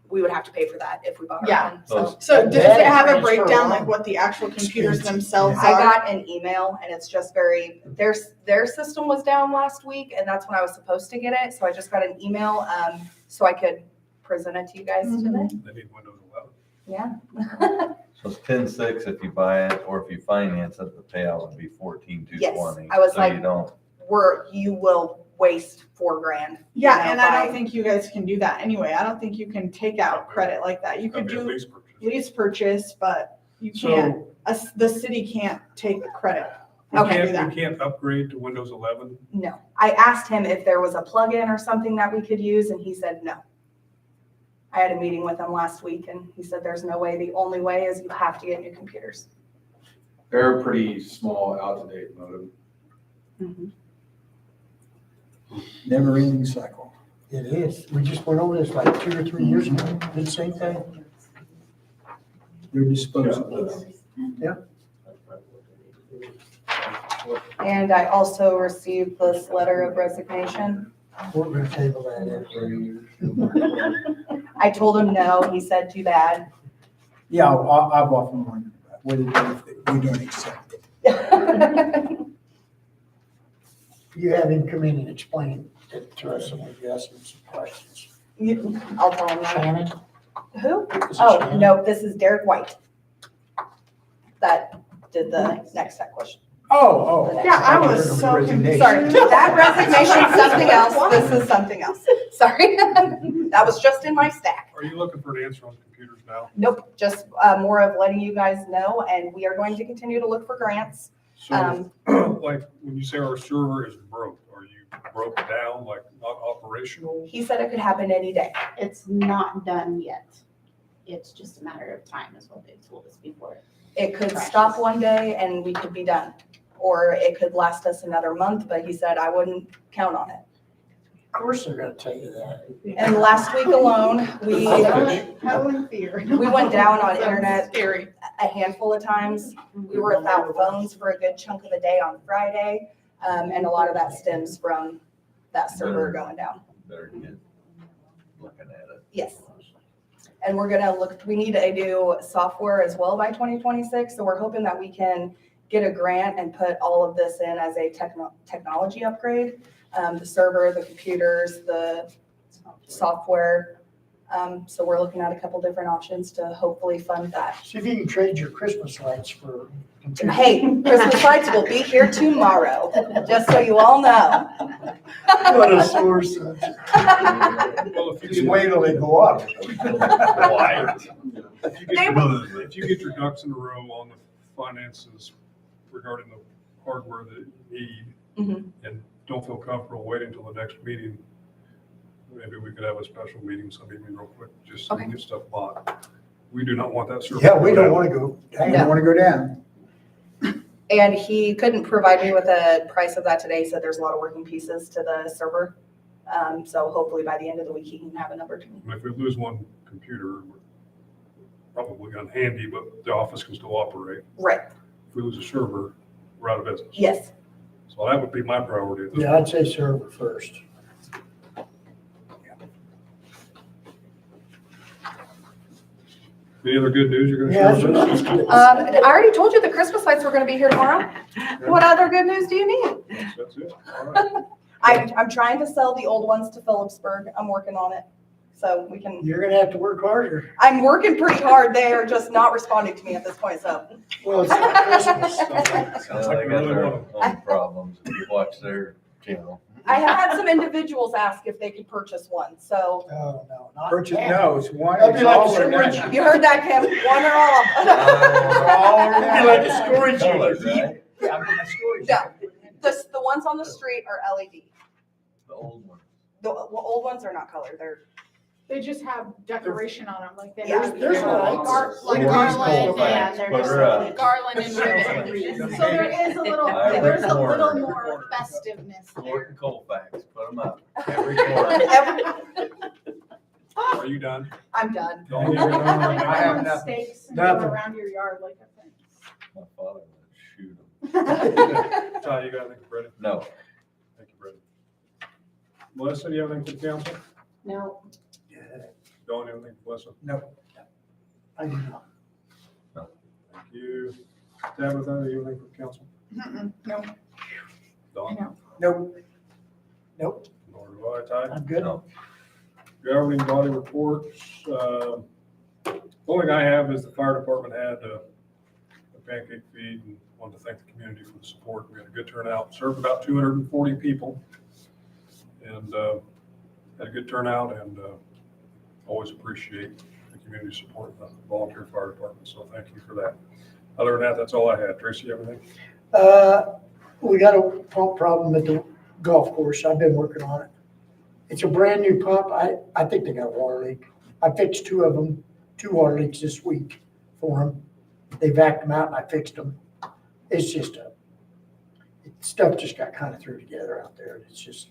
We would have to pay for that if we bought our Yeah. own. So So does Data it have a transfer breakdown, alone. like what the actual computers themselves I are? got an email and it's just their system was down last week and that's when I was supposed to get it. So I just got an email so I could present it to you guys today. They need Windows 11. Yeah. So it's 10.6 if you buy it, or if you finance it, the payout would be 14,220. Yes, I was So like- you don't, You will waste $4,000. Yeah, you know, and I by- don't think you guys can do that anyway. I don't think you can take out credit like that. You could That'd be a do lease purchase. lease purchase, but you can't, So the city can't take credit. we Okay, do can't, that. we can't upgrade to Windows 11. No. I asked him if there was a plugin or something that we could use and he said no. I had a meeting with him last week and he said there's no way. The only way is you have to get new computers. They're a pretty small out-to-date modem. Never ending cycle. It is. We just went over this like 2 or 3 years ago. Did the same thing. They're disposable. And I also received this letter of resignation. We're gonna table that every. I told him no. He said too bad. Yeah, I've often wondered about whether we don't accept it. You have him come in and explain it to us and we've asked him some questions. I'll tell him that. Shannon? Who? This is Oh, Shannon. no, this is Derek White. That did the next tech question. Oh, Yeah, I was so Resignation. confused. Sorry, that resignation's something else. This is something else. Sorry. That was just in my stack. Are you looking for an answer on computers now? Nope, just more of letting you guys know, and we are going to continue to look for grants. So, like, when you say our server is broke, are you broke down, like not operational? He said it could happen any day. It's not done yet. It's just a matter of time is what they've told us before. It could stop one day and we could be done. Or it could last us another month, but he said I wouldn't count on it. Of course they're gonna tell you that. And last week alone, we How in fear. We went down on Sounds internet. Scary. a handful of times. We were without phones for a good chunk of the day on Friday. And a lot of that stems from that server going down. better get looking at it. Yes. And we're gonna we need to do software as well by 2026. So we're hoping that we can get a grant and put all of this in as a technology upgrade. The server, the computers, the software. So we're looking at a couple different options to hopefully fund that. See if you can trade your Christmas lights for computers. Hey, Christmas lights will be here tomorrow, just so you all know. What a sore subject. Well, if you just get- wait till they go up. If you get your ducks in a row on the finances regarding the hardware that you need Mhm. and don't feel comfortable waiting until the next meeting, maybe we could have a special meeting, some evening real quick, just to Okay. get stuff bought. We do not want that server. Yeah, we don't want to go, I No. don't want to go down. And he couldn't provide me with a price of that today, so there's a lot of working pieces to the server. So hopefully by the end of the week, he can have a number to me. If we lose one computer, we're probably unhandy, but the office can still operate. Right, If we lose a server, we're out of business. yes. So that would be my priority at this Yeah, I'd say server first. Any other good news you're Yeah, gonna share that's with us? what I was I already told you the Christmas lights were gonna be here tomorrow. What other good news do you need? That's it, all right. I'm trying to sell the old ones to Phillipsburg. I'm working on it. So we can, You're gonna have to work harder. I'm working pretty hard. They are just not responding to me at this point, so. Well, it's not Christmas. Sounds like They we got really their want own problems. You watch their channel. I have had some individuals ask if they could purchase one, so Oh, no, not Purchase, that. no, it's one, That'd it's be like all a or none. storage. you heard that, Kim, one or all. All or It'd be none. like a storage Colors, unit. right? Yeah, I mean, a storage. Yeah. The ones on the street are LED. The old one. The old ones are not colored. They just have decoration on them, like they Yeah, have. there's lights. Like They're garland cool. and they're Put just her up. like- garland and ribbon. So there is a little, Every there's a corner. little more festiveness there. Gordon Colfax, put them up. Every corner. Are you done? I'm done. Don't leave it Like on. I have on nothing. stakes and go Nothing. around your yard like a fence. My father would shoot them. Ty, you got anything for Brenda? No. Thank you, Brenda. Melissa, do you have anything for the council? No, Dawn, anything for Melissa? I do not. Thank you. Tabitha, do you have anything for the council? No, Dawn? Nope. Nope, Nor do I, Ty. I'm good. No. Governing body reports. The only thing I have is the fire department had a pancake feed and wanted to thank the community for the support. We had a good turnout, served about 240 people. And had a good turnout and always appreciate the community support of the volunteer fire department. So thank you for that. Other than that, that's all I had. Tracy, everything? We got a pump problem at the golf course. I've been working on it. It's a brand new pump. I think they got a water leak. I fixed two of them, 2 water leaks this week for them. They vacuumed them out and I fixed them. It's just stuff just got kind of threw together out there. It's just,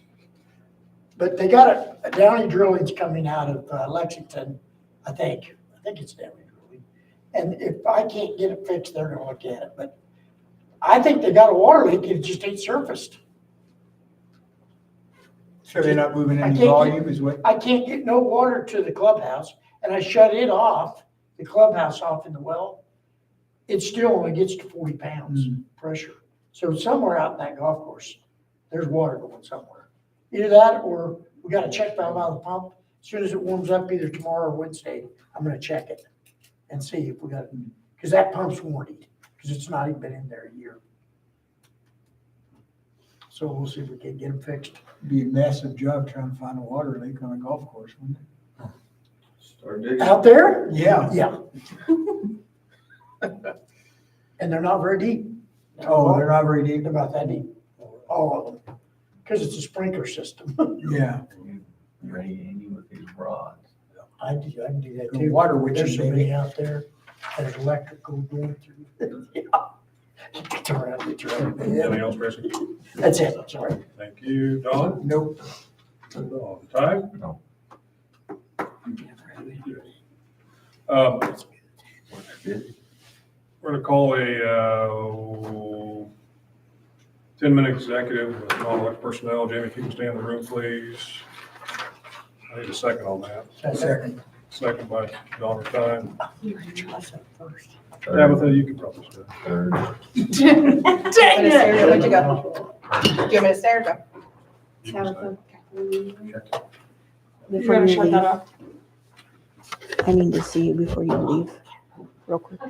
but they got a Downey Drilling's coming out of Lexington, I think. I think it's Downey Drilling. And if I can't get it fixed, they're gonna look at it. But I think they got a water leak, it just ain't surfaced. So they're not moving I any can't volume is what? I can't get no water to the clubhouse, and I shut it off, the clubhouse off in the well. It still only gets to 40 pounds pressure. So somewhere out in that golf course, there's water going somewhere. Either that, or we got a check valve out of the pump. As soon as it warms up, either tomorrow or Wednesday, I'm gonna check it and see if we got, because that pump's warranted, because it's not even been in there a year. So we'll see if we can get them fixed. Be a massive job trying to find a water leak on a golf course, wouldn't it? Start digging. Out there? Yeah. Yeah. And they're not very deep. Oh, they're not very deep? They're about that deep, all of them, because it's a sprinkler system. Yeah. Ray Andy with these rods. I can do that The too. water witches, There's so baby. many out there, there's electrical going through. Yeah. Get around, get around. Anything else, Tracy? That's it, I'm sorry. Thank you. Dawn? Nope. Dawn. Ty? No. We're gonna call a 10-minute executive with non-elected personnel. Jamie, if you can stay in the room, please. I need a second on that. Second. Second by Dawn or Ty. You read your lesson first. Tabitha, you can probably stay. Third. Dang it. Where'd you go? Do you want me to stay or go? You can stay. You before gotta you shut that leave, off. I need to see you before you leave, real quick.